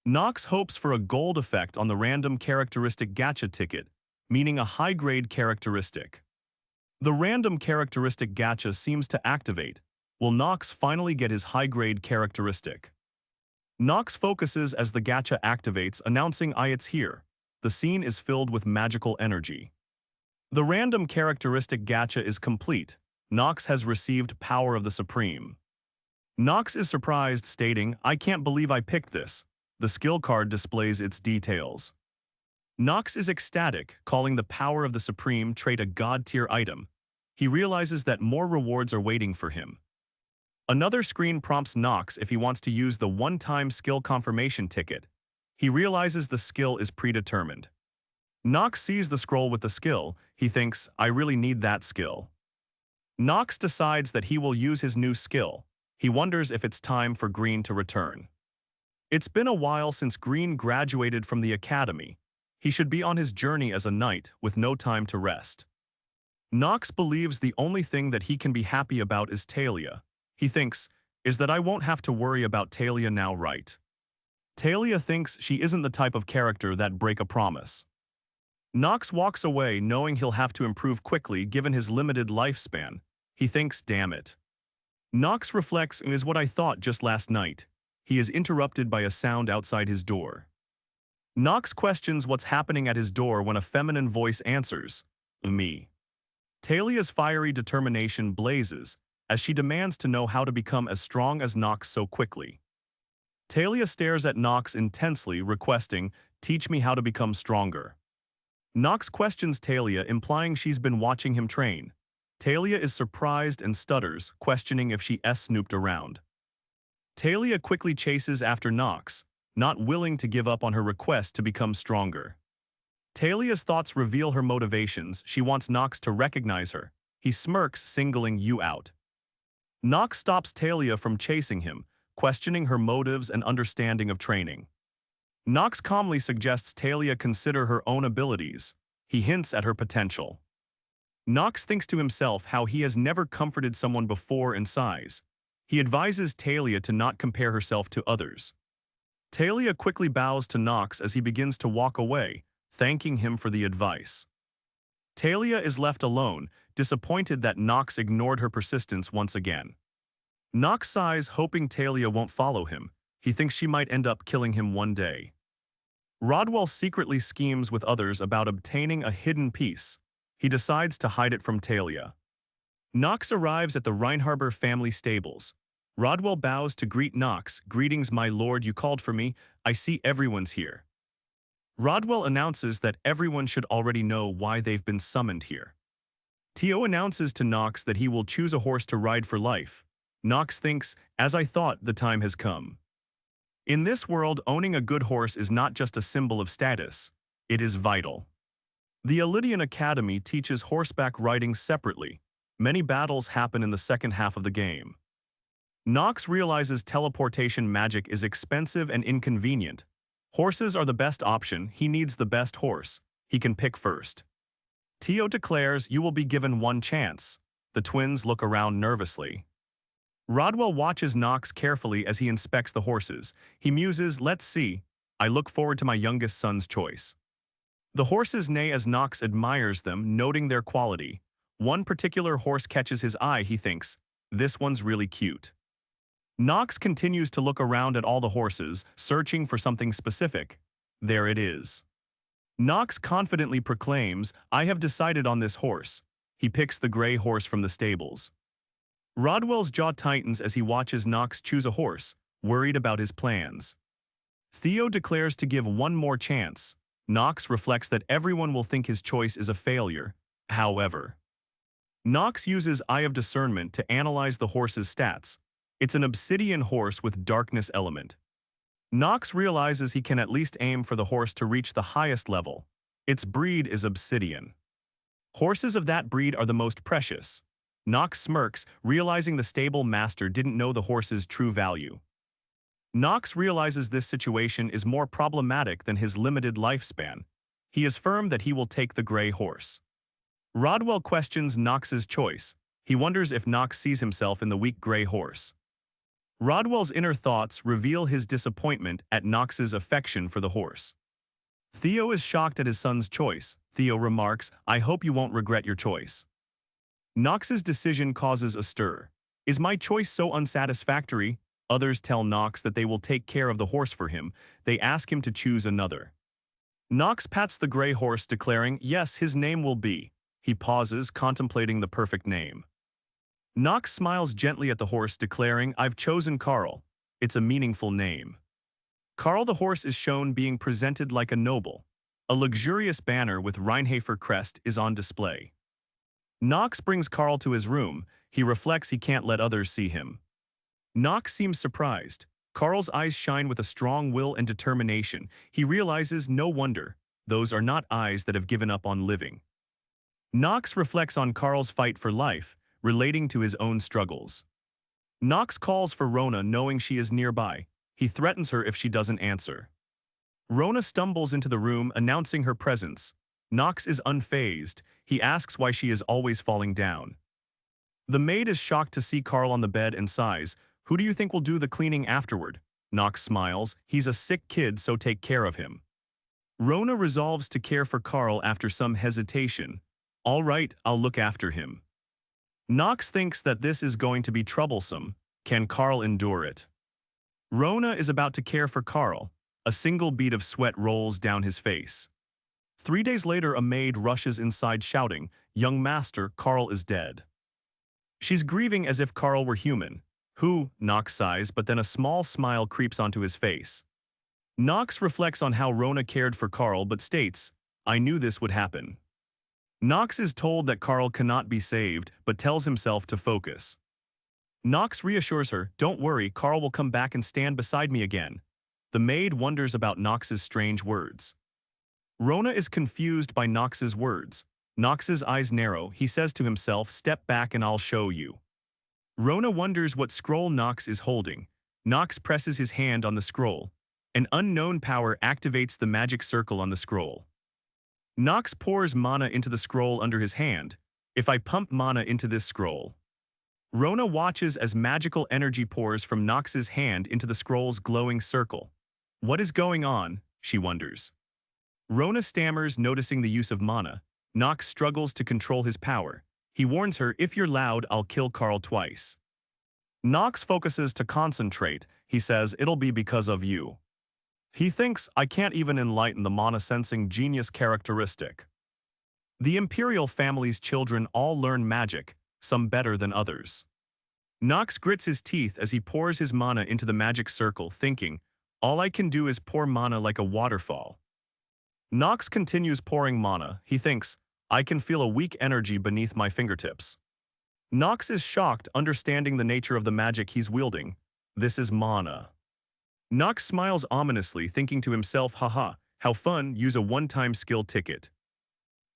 Nox hopes for a gold effect on the random characteristic gacha ticket, meaning a high-grade characteristic. The random characteristic gacha seems to activate. Will Nox finally get his high-grade characteristic? Nox focuses as the gacha activates, announcing it's here. The scene is filled with magical energy. The random characteristic gacha is complete. Nox has received Power of the Supreme. Nox is surprised, stating, I can't believe I picked this. The skill card displays its details. Nox is ecstatic, calling the Power of the Supreme trait a god-tier item. He realizes that more rewards are waiting for him. Another screen prompts Nox if he wants to use the one-time skill confirmation ticket. He realizes the skill is predetermined. Nox sees the scroll with the skill. He thinks, I really need that skill. Nox decides that he will use his new skill. He wonders if it's time for Green to return. It's been a while since Green graduated from the academy. He should be on his journey as a knight with no time to rest. Nox believes the only thing that he can be happy about is Talia. He thinks, is that I won't have to worry about Talia now, right? Talia thinks she isn't the type of character that break a promise. Nox walks away knowing he'll have to improve quickly given his limited lifespan. He thinks, damn it. Nox reflects, is what I thought just last night. He is interrupted by a sound outside his door. Nox questions what's happening at his door when a feminine voice answers, me. Talia's fiery determination blazes as she demands to know how to become as strong as Nox so quickly. Talia stares at Nox intensely, requesting, teach me how to become stronger. Nox questions Talia, implying she's been watching him train. Talia is surprised and stutters, questioning if she snooped around. Talia quickly chases after Nox, not willing to give up on her request to become stronger. Talia's thoughts reveal her motivations. She wants Nox to recognize her. He smirks, singling you out. Nox stops Talia from chasing him, questioning her motives and understanding of training. Nox calmly suggests Talia consider her own abilities. He hints at her potential. Nox thinks to himself how he has never comforted someone before in size. He advises Talia to not compare herself to others. Talia quickly bows to Nox as he begins to walk away, thanking him for the advice. Talia is left alone, disappointed that Nox ignored her persistence once again. Nox sighs, hoping Talia won't follow him. He thinks she might end up killing him one day. Rodwell secretly schemes with others about obtaining a hidden piece. He decides to hide it from Talia. Nox arrives at the Reinharbor family stables. Rodwell bows to greet Nox. Greetings, my lord, you called for me. I see everyone's here. Rodwell announces that everyone should already know why they've been summoned here. Tio announces to Nox that he will choose a horse to ride for life. Nox thinks, as I thought, the time has come. In this world, owning a good horse is not just a symbol of status. It is vital. The Elydian Academy teaches horseback riding separately. Many battles happen in the second half of the game. Nox realizes teleportation magic is expensive and inconvenient. Horses are the best option. He needs the best horse. He can pick first. Tio declares, you will be given one chance. The twins look around nervously. Rodwell watches Nox carefully as he inspects the horses. He muses, let's see. I look forward to my youngest son's choice. The horses neigh as Nox admires them, noting their quality. One particular horse catches his eye. He thinks, this one's really cute. Nox continues to look around at all the horses, searching for something specific. There it is. Nox confidently proclaims, I have decided on this horse. He picks the gray horse from the stables. Rodwell's jaw tightens as he watches Nox choose a horse, worried about his plans. Theo declares to give one more chance. Nox reflects that everyone will think his choice is a failure. However, Nox uses Eye of Discernment to analyze the horse's stats. It's an obsidian horse with darkness element. Nox realizes he can at least aim for the horse to reach the highest level. Its breed is obsidian. Horses of that breed are the most precious. Nox smirks, realizing the stable master didn't know the horse's true value. Nox realizes this situation is more problematic than his limited lifespan. He is firm that he will take the gray horse. Rodwell questions Nox's choice. He wonders if Nox sees himself in the weak gray horse. Rodwell's inner thoughts reveal his disappointment at Nox's affection for the horse. Theo is shocked at his son's choice. Theo remarks, "I hope you won't regret your choice." Nox's decision causes a stir. Is my choice so unsatisfactory? Others tell Nox that they will take care of the horse for him. They ask him to choose another. Nox pats the gray horse, declaring, yes, his name will be. He pauses, contemplating the perfect name. Nox smiles gently at the horse, declaring, I've chosen Carl. It's a meaningful name. Carl the horse is shown being presented like a noble. A luxurious banner with Reinhafer crest is on display. Nox brings Carl to his room. He reflects he can't let others see him. Nox seems surprised. Carl's eyes shine with a strong will and determination. He realizes, no wonder, those are not eyes that have given up on living. Nox reflects on Carl's fight for life, relating to his own struggles. Nox calls for Rona, knowing she is nearby. He threatens her if she doesn't answer. Rona stumbles into the room, announcing her presence. Nox is unfazed. He asks why she is always falling down. The maid is shocked to see Carl on the bed and sighs, who do you think will do the cleaning afterward? Nox smiles, he's a sick kid, so take care of him. Rona resolves to care for Carl after some hesitation. All right, I'll look after him. Nox thinks that this is going to be troublesome. Can Carl endure it? Rona is about to care for Carl. A single bead of sweat rolls down his face. 3 days later, a maid rushes inside shouting, young master, Carl is dead. She's grieving as if Carl were human. Who? Nox sighs, but then a small smile creeps onto his face. Nox reflects on how Rona cared for Carl but states, I knew this would happen. Nox is told that Carl cannot be saved, but tells himself to focus. Nox reassures her, don't worry, Carl will come back and stand beside me again. The maid wonders about Nox's strange words. Rona is confused by Nox's words. Nox's eyes narrow. He says to himself, step back and I'll show you. Rona wonders what scroll Nox is holding. Nox presses his hand on the scroll. An unknown power activates the magic circle on the scroll. Nox pours mana into the scroll under his hand. If I pump mana into this scroll. Rona watches as magical energy pours from Nox's hand into the scroll's glowing circle. What is going on? She wonders. Rona stammers, noticing the use of mana. Nox struggles to control his power. He warns her, if you're loud, I'll kill Carl twice. Nox focuses to concentrate. He says, it'll be because of you. He thinks, I can't even enlighten the mana-sensing genius characteristic. The Imperial family's children all learn magic, some better than others. Nox grits his teeth as he pours his mana into the magic circle, thinking, all I can do is pour mana like a waterfall. Nox continues pouring mana. He thinks, I can feel a weak energy beneath my fingertips. Nox is shocked, understanding the nature of the magic he's wielding. This is mana. Nox smiles ominously, thinking to himself, haha, how fun, use a one-time skill ticket.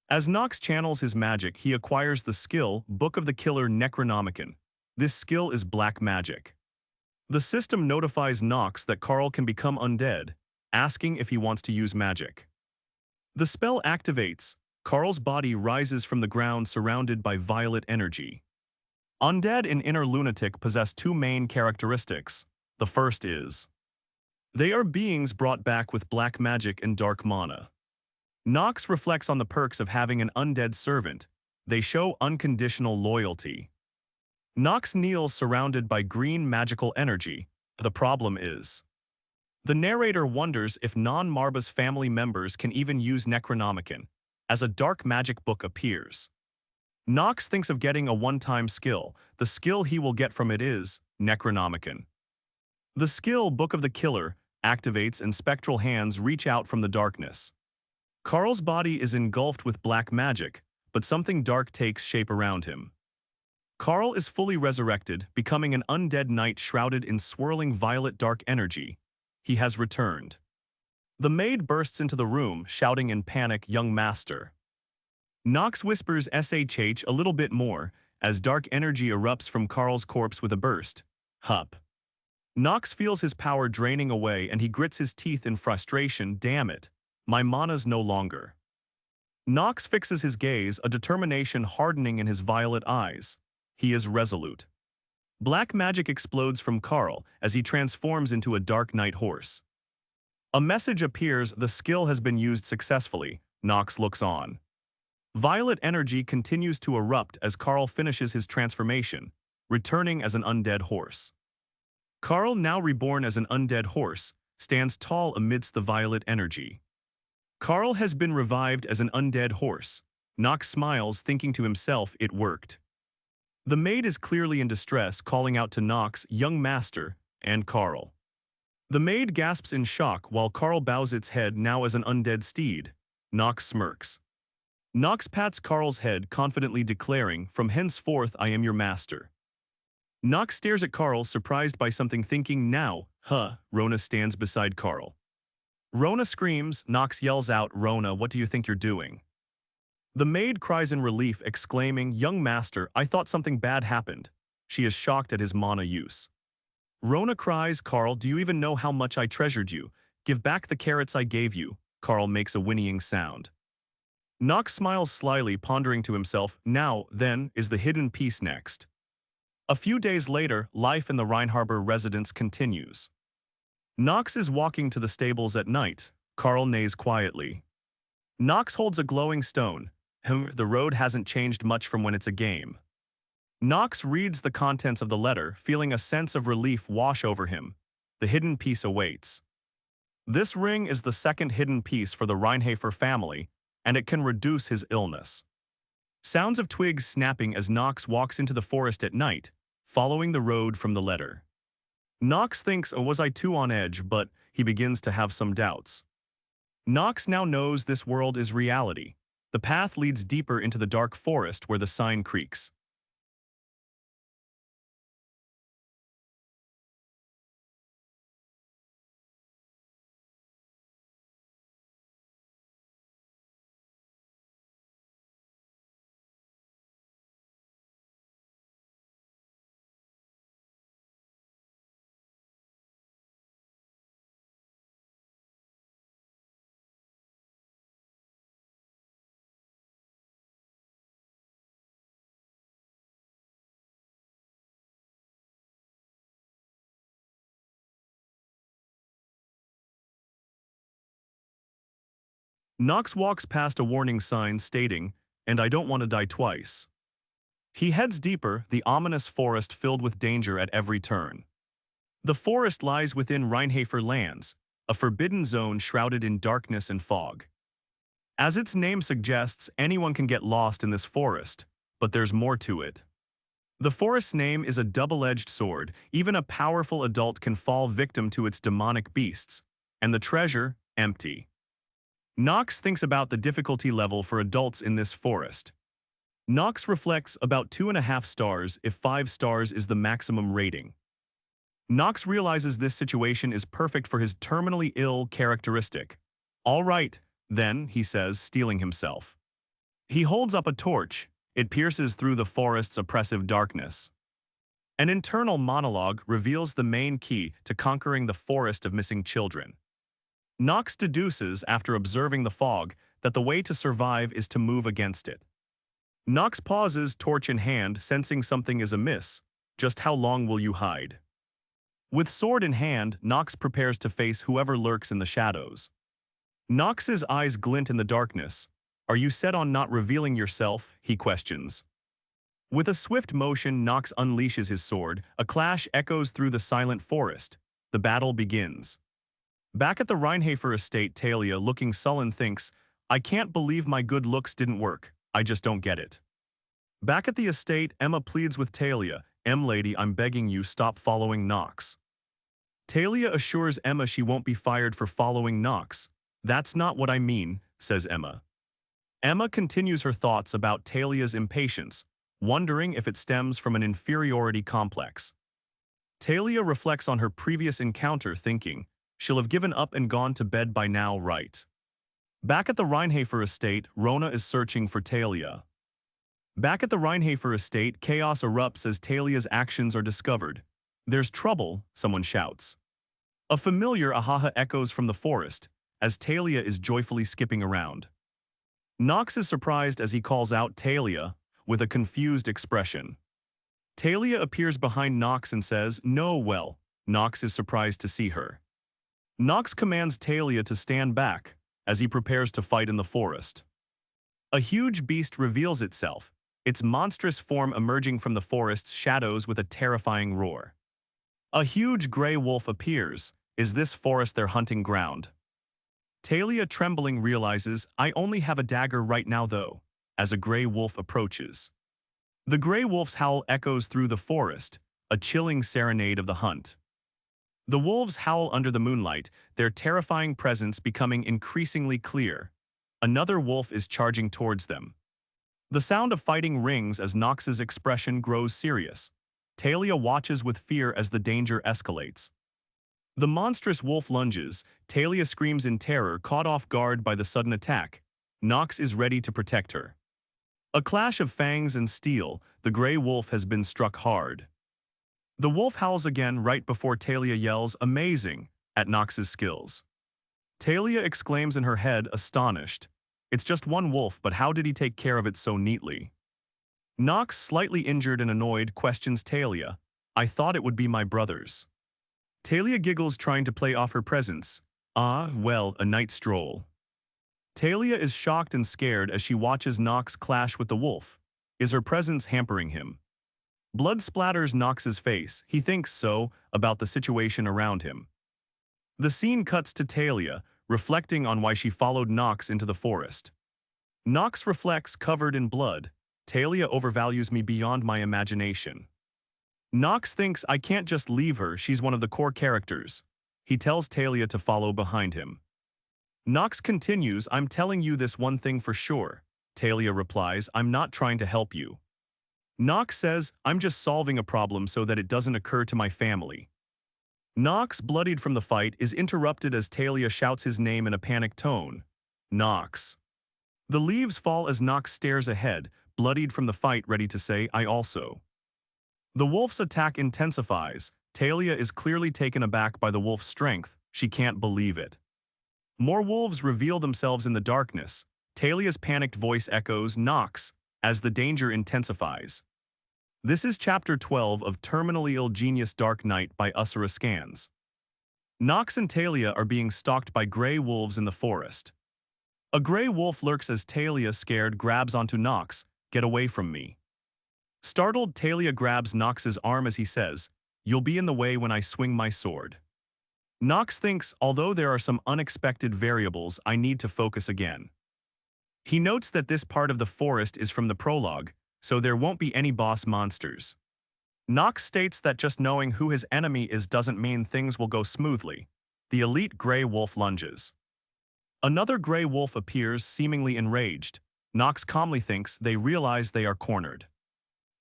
As Nox channels his magic, he acquires the skill, Book of the Killer Necronomicon. This skill is black magic. The system notifies Nox that Carl can become undead, asking if he wants to use magic. The spell activates. Carl's body rises from the ground surrounded by violet energy. Undead and inner lunatic possess two main characteristics. The first is they are beings brought back with black magic and dark mana. Nox reflects on the perks of having an undead servant. They show unconditional loyalty. Nox kneels surrounded by green magical energy. The problem is the narrator wonders if non-Marba's family members can even use Necronomicon, as a dark magic book appears. Nox thinks of getting a one-time skill. The skill he will get from it is Necronomicon. The skill Book of the Killer activates and spectral hands reach out from the darkness. Carl's body is engulfed with black magic, but something dark takes shape around him. Carl is fully resurrected, becoming an undead knight shrouded in swirling violet dark energy. He has returned. The maid bursts into the room, shouting in panic, "Young master." Nox whispers SHH a little bit more, as dark energy erupts from Carl's corpse with a burst. Hup. Nox feels his power draining away and he grits his teeth in frustration. Damn it. My mana's no longer. Nox fixes his gaze, a determination hardening in his violet eyes. He is resolute. Black magic explodes from Carl as he transforms into a dark night horse. A message appears, the skill has been used successfully. Nox looks on. Violet energy continues to erupt as Carl finishes his transformation, returning as an undead horse. Carl, now reborn as an undead horse, stands tall amidst the violet energy. Carl has been revived as an undead horse. Nox smiles, thinking to himself, it worked. The maid is clearly in distress, calling out to Nox, "Young master," and Carl. The maid gasps in shock while Carl bows its head, now as an undead steed. Nox smirks. Nox pats Carl's head, confidently declaring, "From henceforth I am your master." Nox stares at Carl, surprised by something, thinking, "Now, huh?" Rona stands beside Carl. Rona screams. Nox yells out, "Rona, what do you think you're doing?" The maid cries in relief, exclaiming, "Young master, I thought something bad happened." She is shocked at his mana use. Rona cries, "Carl, do you even know how much I treasured you? Give back the carrots I gave you." Carl makes a whinnying sound. Nox smiles slyly, pondering to himself, "Now, then, is the hidden piece next." A few days later, life in the Rheinharbor residence continues. Nox is walking to the stables at night. Carl neighs quietly. Nox holds a glowing stone. The road hasn't changed much from when it's a game. Nox reads the contents of the letter, feeling a sense of relief wash over him. The hidden piece awaits. This ring is the second hidden piece for the Reinhafer family, and it can reduce his illness. Sounds of twigs snapping as Nox walks into the forest at night, following the road from the letter. Nox thinks, "Oh, was I too on edge?" but he begins to have some doubts. Nox now knows this world is reality. The path leads deeper into the dark forest where the sign creaks. Nox walks past a warning sign stating, "And I don't want to die twice." He heads deeper, the ominous forest filled with danger at every turn. The forest lies within Rheinhafer lands, a forbidden zone shrouded in darkness and fog. As its name suggests, anyone can get lost in this forest, but there's more to it. The forest's name is a double-edged sword. Even a powerful adult can fall victim to its demonic beasts. And the treasure, empty. Nox thinks about the difficulty level for adults in this forest. Nox reflects about 2.5 stars if 5 stars is the maximum rating. Nox realizes this situation is perfect for his terminally ill characteristic. "All right, then," he says, steeling himself. He holds up a torch. It pierces through the forest's oppressive darkness. An internal monologue reveals the main key to conquering the forest of missing children. Nox deduces, after observing the fog, that the way to survive is to move against it. Nox pauses, torch in hand, sensing something is amiss. Just how long will you hide? With sword in hand, Nox prepares to face whoever lurks in the shadows. Nox's eyes glint in the darkness. "Are you set on not revealing yourself?" he questions. With a swift motion, Nox unleashes his sword. A clash echoes through the silent forest. The battle begins. Back at the Rheinhafer estate, Talia, looking sullen, thinks, "I can't believe my good looks didn't work. I just don't get it." Back at the estate, Emma pleads with Talia, "Lady, I'm begging you, stop following Nox." Talia assures Emma she won't be fired for following Nox. "That's not what I mean," says Emma. Emma continues her thoughts about Talia's impatience, wondering if it stems from an inferiority complex. Talia reflects on her previous encounter, thinking, she'll have given up and gone to bed by now, right? Back at the Reinhafer estate, Rona is searching for Talia. Back at the Reinhafer estate, chaos erupts as Talia's actions are discovered. There's trouble, someone shouts. A familiar ahaha echoes from the forest, as Talia is joyfully skipping around. Nox is surprised as he calls out Talia, with a confused expression. Talia appears behind Nox and says, "No, well." Nox is surprised to see her. Nox commands Talia to stand back, as he prepares to fight in the forest. A huge beast reveals itself, its monstrous form emerging from the forest's shadows with a terrifying roar. A huge gray wolf appears. Is this forest their hunting ground? Talia, trembling, realizes, I only have a dagger right now though, as a gray wolf approaches. The gray wolf's howl echoes through the forest, a chilling serenade of the hunt. The wolves howl under the moonlight, their terrifying presence becoming increasingly clear. Another wolf is charging towards them. The sound of fighting rings as Nox's expression grows serious. Talia watches with fear as the danger escalates. The monstrous wolf lunges. Talia screams in terror, caught off guard by the sudden attack. Nox is ready to protect her. A clash of fangs and steel, the gray wolf has been struck hard. The wolf howls again right before Talia yells, "Amazing," at Nox's skills. Talia exclaims in her head, astonished. It's just one wolf, but how did he take care of it so neatly? Nox, slightly injured and annoyed, questions Talia. I thought it would be my brothers. Talia giggles, trying to play off her presence. Ah, well, a night stroll. Talia is shocked and scared as she watches Nox clash with the wolf. Is her presence hampering him? Blood splatters Nox's face. He thinks so, about the situation around him. The scene cuts to Talia, reflecting on why she followed Nox into the forest. Nox reflects, covered in blood. Talia overvalues me beyond my imagination. Nox thinks, I can't just leave her, she's one of the core characters. He tells Talia to follow behind him. Nox continues, I'm telling you this one thing for sure. Talia replies, I'm not trying to help you. Nox says, I'm just solving a problem so that it doesn't occur to my family. Nox, bloodied from the fight, is interrupted as Talia shouts his name in a panicked tone. Nox. The leaves fall as Nox stares ahead, bloodied from the fight, ready to say, I also. The wolf's attack intensifies. Talia is clearly taken aback by the wolf's strength. She can't believe it. More wolves reveal themselves in the darkness. Talia's panicked voice echoes, Nox, as the danger intensifies. This is Chapter 12 of Terminally Ill Genius Dark Knight by Asura Scans. Nox and Talia are being stalked by gray wolves in the forest. A gray wolf lurks as Talia, scared, grabs onto Nox. Get away from me. Startled, Talia grabs Nox's arm as he says, You'll be in the way when I swing my sword. Nox thinks, although there are some unexpected variables, I need to focus again. He notes that this part of the forest is from the prologue, so there won't be any boss monsters. Nox states that just knowing who his enemy is doesn't mean things will go smoothly. The elite gray wolf lunges. Another gray wolf appears, seemingly enraged. Nox calmly thinks they realize they are cornered.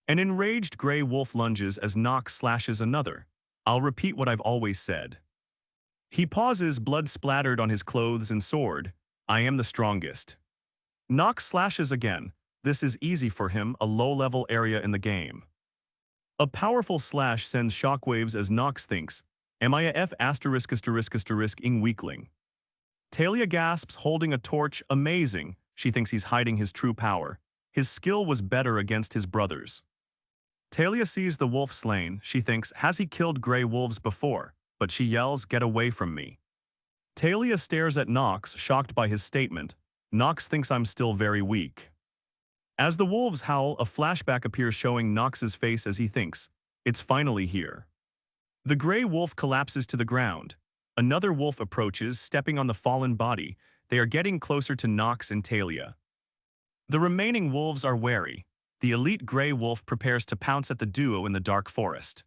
An enraged gray wolf lunges as Nox slashes another. I'll repeat what I've always said. He pauses, blood splattered on his clothes and sword. I am the strongest. Nox slashes again. This is easy for him, a low-level area in the game. A powerful slash sends shockwaves as Nox thinks, am I a F*** ing weakling? Talia gasps, holding a torch. Amazing. She thinks he's hiding his true power. His skill was better against his brothers. Talia sees the wolf slain. She thinks, has he killed gray wolves before? But she yells, get away from me. Talia stares at Nox, shocked by his statement. Nox thinks I'm still very weak. As the wolves howl, a flashback appears showing Nox's face as he thinks, it's finally here. The gray wolf collapses to the ground. Another wolf approaches, stepping on the fallen body. They are getting closer to Nox and Talia. The remaining wolves are wary. The elite gray wolf prepares to pounce at the duo in the dark forest.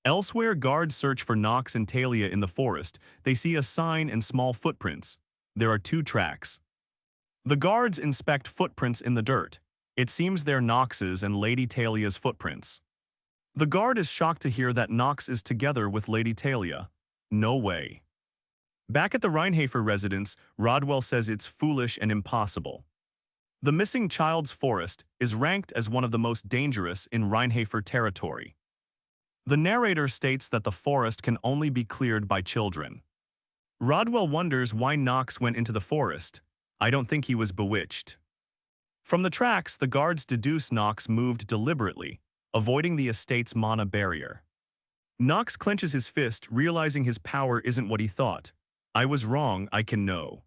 Elsewhere, guards search for Nox and Talia in the forest. They see a sign and small footprints. There are 2 tracks. The guards inspect footprints in the dirt. It seems they're Nox's and Lady Talia's footprints. The guard is shocked to hear that Nox is together with Lady Talia. No way. Back at the Reinhafer residence, Rodwell says it's foolish and impossible. The missing child's forest is ranked as one of the most dangerous in Reinhafer territory. The narrator states that the forest can only be cleared by children. Rodwell wonders why Nox went into the forest. I don't think he was bewitched. From the tracks, the guards deduce Nox moved deliberately, avoiding the estate's mana barrier. Nox clenches his fist, realizing his power isn't what he thought. I was wrong, I can know.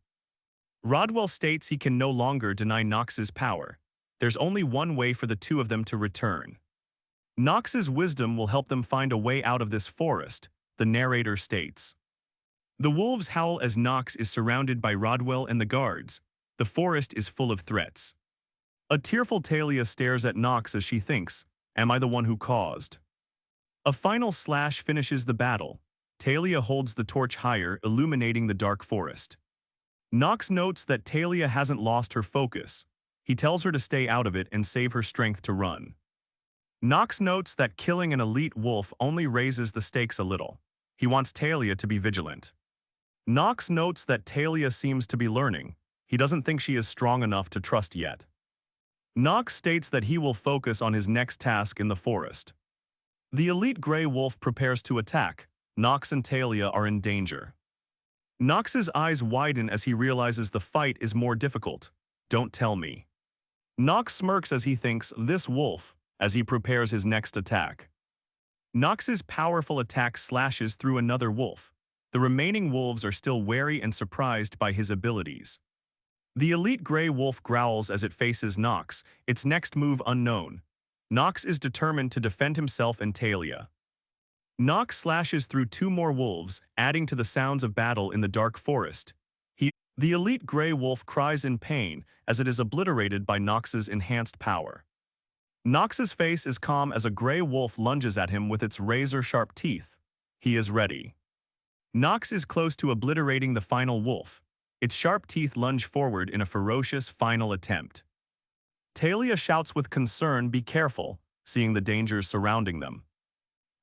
Rodwell states he can no longer deny Nox's power. There's only one way for the two of them to return. Nox's wisdom will help them find a way out of this forest, the narrator states. The wolves howl as Nox is surrounded by Rodwell and the guards. The forest is full of threats. A tearful Talia stares at Nox as she thinks, am I the one who caused? A final slash finishes the battle. Talia holds the torch higher, illuminating the dark forest. Nox notes that Talia hasn't lost her focus. He tells her to stay out of it and save her strength to run. Nox notes that killing an elite wolf only raises the stakes a little. He wants Talia to be vigilant. Nox notes that Talia seems to be learning. He doesn't think she is strong enough to trust yet. Nox states that he will focus on his next task in the forest. The elite gray wolf prepares to attack. Nox and Talia are in danger. Nox's eyes widen as he realizes the fight is more difficult. Don't tell me. Nox smirks as he thinks, this wolf, as he prepares his next attack. Nox's powerful attack slashes through another wolf. The remaining wolves are still wary and surprised by his abilities. The elite gray wolf growls as it faces Nox, its next move unknown. Nox is determined to defend himself and Talia. Nox slashes through two more wolves, adding to the sounds of battle in the dark forest. The elite gray wolf cries in pain as it is obliterated by Nox's enhanced power. Nox's face is calm as a gray wolf lunges at him with its razor-sharp teeth. He is ready. Nox is close to obliterating the final wolf. Its sharp teeth lunge forward in a ferocious final attempt. Talia shouts with concern, be careful, seeing the dangers surrounding them.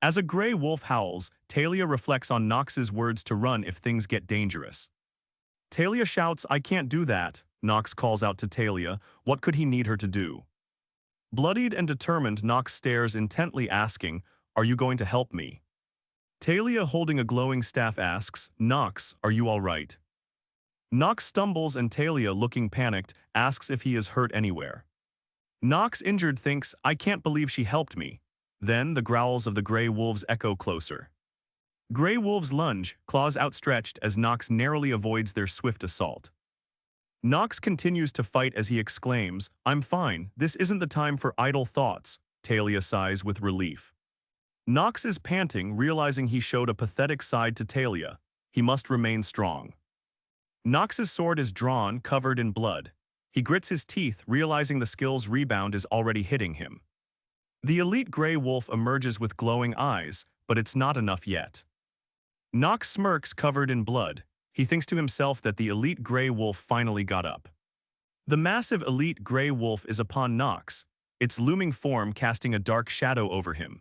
As a gray wolf howls, Talia reflects on Nox's words to run if things get dangerous. Talia shouts, I can't do that. Nox calls out to Talia, what could he need her to do? Bloodied and determined, Nox stares intently asking, are you going to help me? Talia, holding a glowing staff, asks, Nox, are you all right? Nox stumbles and Talia, looking panicked, asks if he is hurt anywhere. Nox, injured, thinks, I can't believe she helped me. Then the growls of the gray wolves echo closer. Gray wolves lunge, claws outstretched as Nox narrowly avoids their swift assault. Nox continues to fight as he exclaims, I'm fine, this isn't the time for idle thoughts. Talia sighs with relief. Nox is panting, realizing he showed a pathetic side to Talia. He must remain strong. Nox's sword is drawn, covered in blood. He grits his teeth, realizing the skill's rebound is already hitting him. The elite gray wolf emerges with glowing eyes, but it's not enough yet. Nox smirks, covered in blood. He thinks to himself that the elite gray wolf finally got up. The massive elite gray wolf is upon Nox, its looming form casting a dark shadow over him.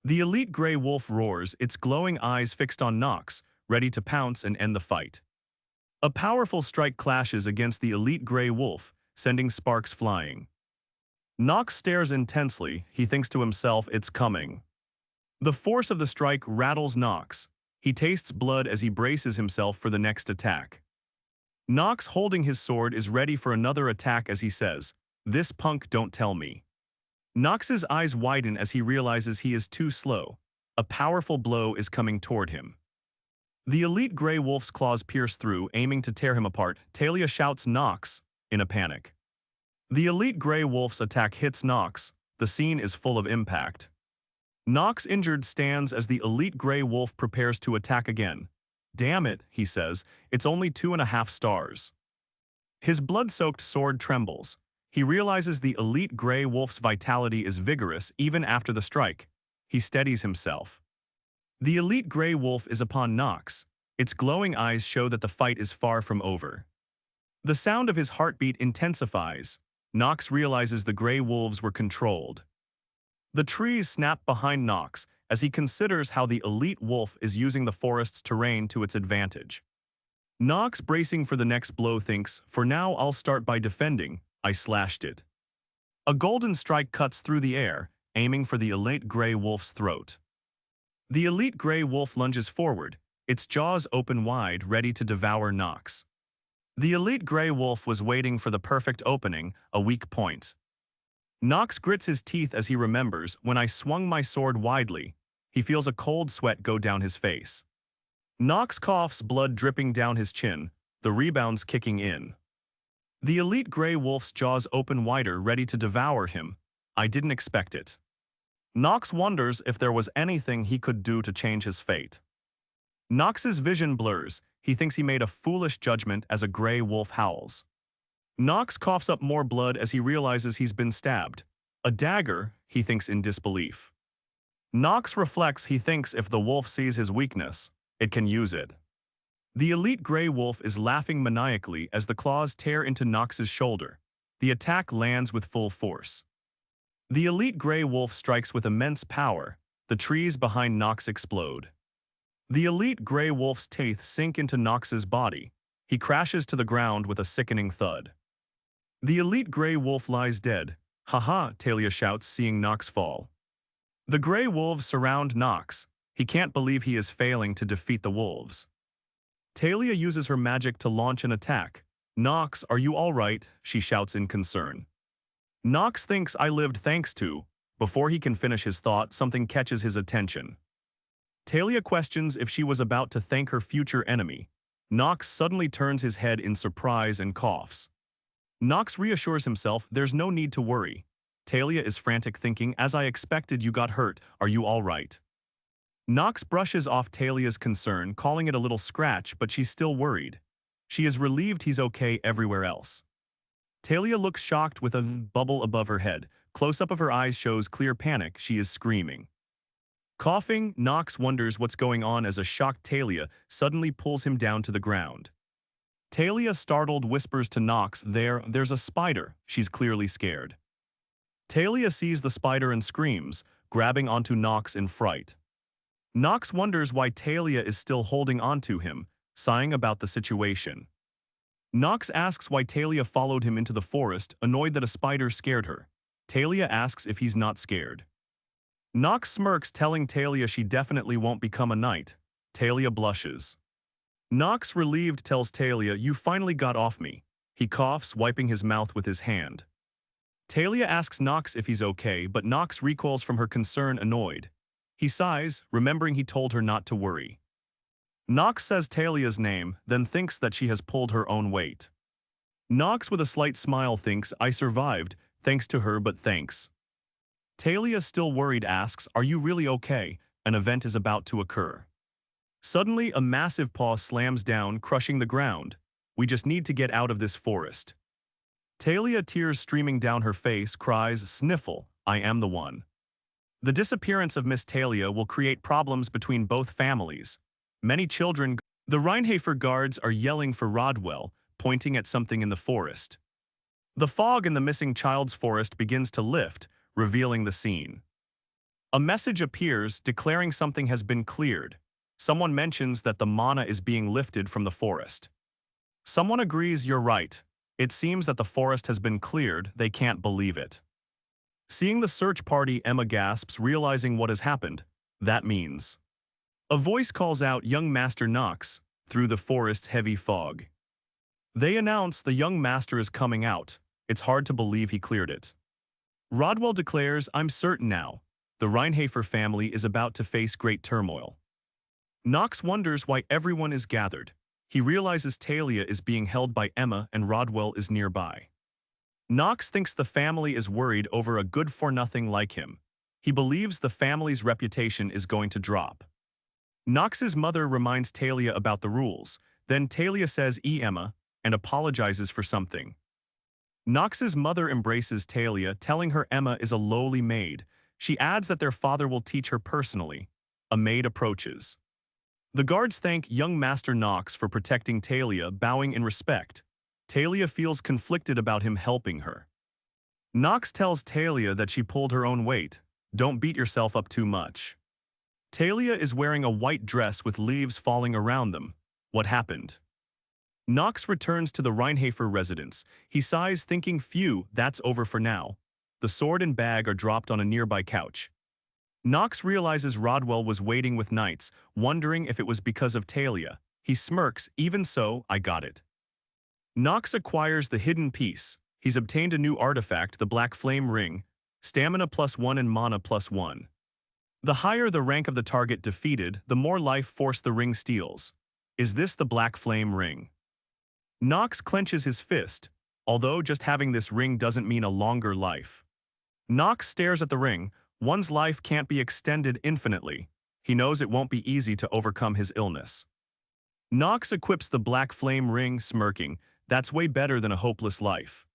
The elite gray wolf roars, its glowing eyes fixed on Nox, ready to pounce and end the fight. A powerful strike clashes against the elite gray wolf, sending sparks flying. Nox stares intensely. He thinks to himself, it's coming. The force of the strike rattles Nox. He tastes blood as he braces himself for the next attack. Nox, holding his sword, is ready for another attack as he says, this punk don't tell me. Nox's eyes widen as he realizes he is too slow. A powerful blow is coming toward him. The elite gray wolf's claws pierce through, aiming to tear him apart. Talia shouts Nox in a panic. The elite gray wolf's attack hits Nox. The scene is full of impact. Nox, injured, stands as the elite gray wolf prepares to attack again. Damn it, he says, it's only 2.5 stars. His blood-soaked sword trembles. He realizes the elite gray wolf's vitality is vigorous even after the strike. He steadies himself. The elite gray wolf is upon Nox. Its glowing eyes show that the fight is far from over. The sound of his heartbeat intensifies. Nox realizes the gray wolves were controlled. The trees snap behind Nox as he considers how the elite wolf is using the forest's terrain to its advantage. Nox, bracing for the next blow, thinks, "For now I'll start by defending, I slashed it." A golden strike cuts through the air, aiming for the elite gray wolf's throat. The elite gray wolf lunges forward, its jaws open wide, ready to devour Nox. The elite gray wolf was waiting for the perfect opening, a weak point. Nox grits his teeth as he remembers, "When I swung my sword widely." He feels a cold sweat go down his face. Nox coughs, blood dripping down his chin, the rebounds kicking in. The elite gray wolf's jaws open wider, ready to devour him. I didn't expect it. Nox wonders if there was anything he could do to change his fate. Nox's vision blurs. He thinks he made a foolish judgment as a gray wolf howls. Nox coughs up more blood as he realizes he's been stabbed. A dagger, he thinks in disbelief. Nox reflects. He thinks if the wolf sees his weakness, it can use it. The elite gray wolf is laughing maniacally as the claws tear into Nox's shoulder. The attack lands with full force. The elite gray wolf strikes with immense power. The trees behind Nox explode. The elite gray wolf's teeth sink into Nox's body. He crashes to the ground with a sickening thud. The elite gray wolf lies dead. "Haha," Talia shouts, seeing Nox fall. The gray wolves surround Nox. He can't believe he is failing to defeat the wolves. Talia uses her magic to launch an attack. "Nox, are you all right?" she shouts in concern. Nox thinks, "I lived thanks to." Before he can finish his thought, something catches his attention. Talia questions if she was about to thank her future enemy. Nox suddenly turns his head in surprise and coughs. Nox reassures himself there's no need to worry. Talia is frantic, thinking, "As I expected, you got hurt. Are you all right?" Nox brushes off Talia's concern, calling it a little scratch, but she's still worried. She is relieved he's okay everywhere else. Talia looks shocked with a bubble above her head. Close-up of her eyes shows clear panic. She is screaming. Coughing, Nox wonders what's going on as a shocked Talia suddenly pulls him down to the ground. Talia, startled, whispers to Nox, there's a spider." She's clearly scared. Talia sees the spider and screams, grabbing onto Nox in fright. Nox wonders why Talia is still holding onto him, sighing about the situation. Nox asks why Talia followed him into the forest, annoyed that a spider scared her. Talia asks if he's not scared. Nox smirks, telling Talia she definitely won't become a knight. Talia blushes. Nox, relieved, tells Talia, "You finally got off me." He coughs, wiping his mouth with his hand. Talia asks Nox if he's okay, but Nox recoils from her concern, annoyed. He sighs, remembering he told her not to worry. Nox says Talia's name, then thinks that she has pulled her own weight. Nox, with a slight smile, thinks, "I survived, thanks to her, but thanks." Talia, still worried, asks, "Are you really okay? An event is about to occur." Suddenly, a massive paw slams down, crushing the ground. "We just need to get out of this forest." Talia, tears streaming down her face, cries, "Sniffle, I am the one." The disappearance of Miss Talia will create problems between both families. Many children. The Reinhafer guards are yelling for Rodwell, pointing at something in the forest. The fog in the missing child's forest begins to lift, revealing the scene. A message appears declaring something has been cleared. Someone mentions that the mana is being lifted from the forest. Someone agrees, "You're right. It seems that the forest has been cleared." They can't believe it. Seeing the search party, Emma gasps, realizing what has happened. That means. A voice calls out, "Young Master Nox," through the forest's heavy fog. They announce the young master is coming out. It's hard to believe he cleared it. Rodwell declares, "I'm certain now. The Reinhafer family is about to face great turmoil." Nox wonders why everyone is gathered. He realizes Talia is being held by Emma and Rodwell is nearby. Nox thinks the family is worried over a good-for-nothing like him. He believes the family's reputation is going to drop. Nox's mother reminds Talia about the rules. Then Talia says, Emma," and apologizes for something. Nox's mother embraces Talia, telling her Emma is a lowly maid. She adds that their father will teach her personally. A maid approaches. The guards thank young Master Nox for protecting Talia, bowing in respect. Talia feels conflicted about him helping her. Nox tells Talia that she pulled her own weight. Don't beat yourself up too much. Talia is wearing a white dress with leaves falling around them. What happened? Nox returns to the Reinhafer residence. He sighs, thinking, phew, that's over for now. The sword and bag are dropped on a nearby couch. Nox realizes Rodwell was waiting with knights, wondering if it was because of Talia. He smirks, even so, I got it. Nox acquires the hidden piece. He's obtained a new artifact, the Black Flame Ring, stamina +1 and mana +1. The higher the rank of the target defeated, the more life force the ring steals. Is this the Black Flame Ring? Nox clenches his fist, although just having this ring doesn't mean a longer life. Nox stares at the ring. One's life can't be extended infinitely. He knows it won't be easy to overcome his illness. Nox equips the Black Flame Ring, smirking. That's way better than a hopeless life.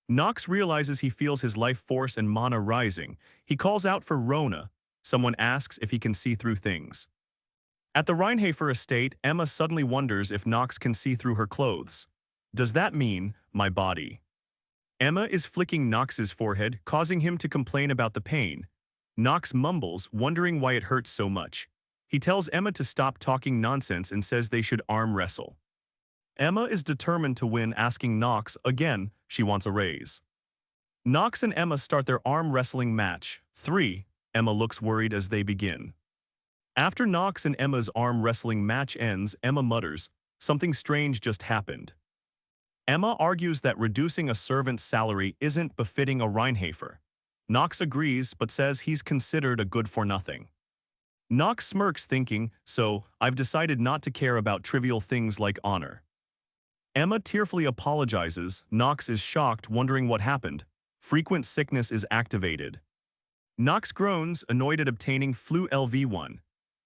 Nox realizes he feels his life force and mana rising. He calls out for Rona. Someone asks if he can see through things. At the Reinhafer estate, Emma suddenly wonders if Nox can see through her clothes. Does that mean, my body? Emma is flicking Nox's forehead, causing him to complain about the pain. Nox mumbles, wondering why it hurts so much. He tells Emma to stop talking nonsense and says they should arm wrestle. Emma is determined to win, asking Nox again, she wants a raise. Nox and Emma start their arm wrestling match. 3. Emma looks worried as they begin. After Nox and Emma's arm wrestling match ends, Emma mutters, something strange just happened. Emma argues that reducing a servant's salary isn't befitting a Reinhafer. Nox agrees but says he's considered a good-for-nothing. Nox smirks, thinking, so, I've decided not to care about trivial things like honor. Emma tearfully apologizes. Nox is shocked, wondering what happened. Frequent sickness is activated. Nox groans, annoyed at obtaining flu LV1.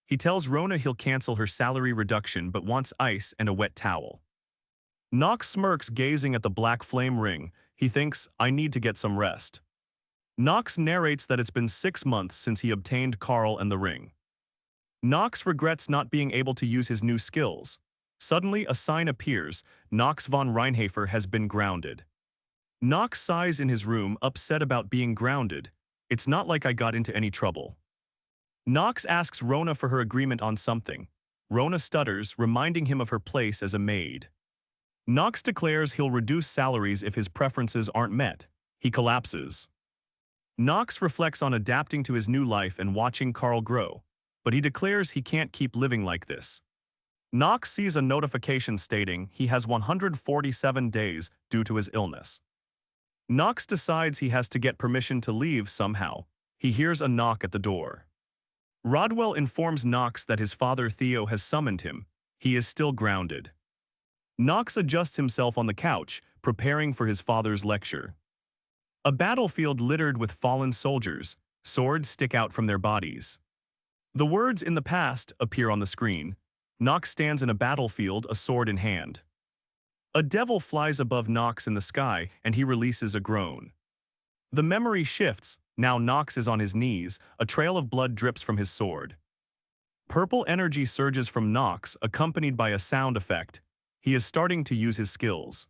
He tells Rona he'll cancel her salary reduction but wants ice and a wet towel. Nox smirks, gazing at the Black Flame Ring. He thinks, I need to get some rest. Nox narrates that it's been 6 months since he obtained Carl and the ring. Nox regrets not being able to use his new skills. Suddenly, a sign appears. Nox von Reinhafer has been grounded. Nox sighs in his room, upset about being grounded. It's not like I got into any trouble. Nox asks Rona for her agreement on something. Rona stutters, reminding him of her place as a maid. Nox declares he'll reduce salaries if his preferences aren't met. He collapses. Nox reflects on adapting to his new life and watching Carl grow, but he declares he can't keep living like this. Nox sees a notification stating he has 147 days due to his illness. Nox decides he has to get permission to leave somehow. He hears a knock at the door. Rodwell informs Nox that his father Theo has summoned him. He is still grounded. Nox adjusts himself on the couch, preparing for his father's lecture. A battlefield littered with fallen soldiers. Swords stick out from their bodies. The words "in the past" appear on the screen. Nox stands in a battlefield, a sword in hand. A devil flies above Nox in the sky, and he releases a groan. The memory shifts. Now Nox is on his knees. A trail of blood drips from his sword. Purple energy surges from Nox, accompanied by a sound effect. He is starting to use his skills.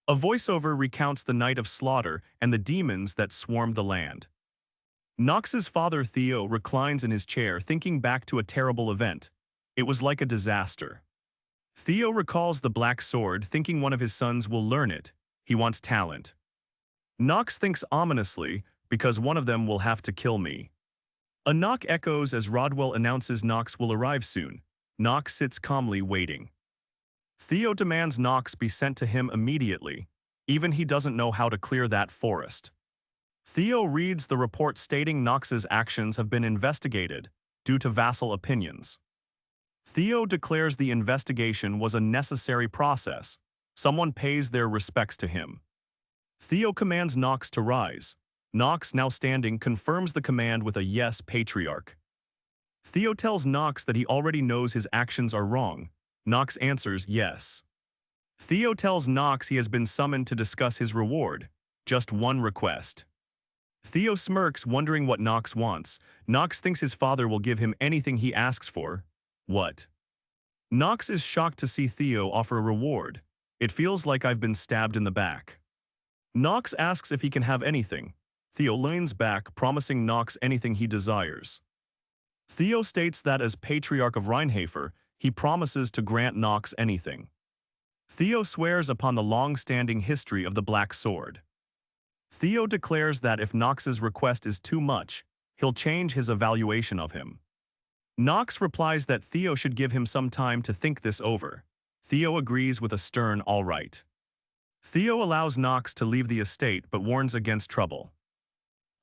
A voiceover recounts the night of slaughter and the demons that swarmed the land. Nox's father Theo reclines in his chair, thinking back to a terrible event. It was like a disaster. Theo recalls the black sword, thinking one of his sons will learn it. He wants talent. Nox thinks ominously, because one of them will have to kill me. A knock echoes as Rodwell announces Nox will arrive soon. Nox sits calmly waiting. Theo demands Nox be sent to him immediately. Even he doesn't know how to clear that forest. Theo reads the report stating Nox's actions have been investigated due to vassal opinions. Theo declares the investigation was a necessary process. Someone pays their respects to him. Theo commands Nox to rise. Nox, now standing, confirms the command with a yes, patriarch. Theo tells Nox that he already knows his actions are wrong. Nox answers yes. Theo tells Nox he has been summoned to discuss his reward. Just one request. Theo smirks, wondering what Nox wants. Nox thinks his father will give him anything he asks for. What? Nox is shocked to see Theo offer a reward. It feels like I've been stabbed in the back. Nox asks if he can have anything. Theo leans back, promising Nox anything he desires. Theo states that as Patriarch of Reinhafer, he promises to grant Nox anything. Theo swears upon the long-standing history of the Black Sword. Theo declares that if Nox's request is too much, he'll change his evaluation of him. Nox replies that Theo should give him some time to think this over. Theo agrees with a stern all right. Theo allows Nox to leave the estate but warns against trouble.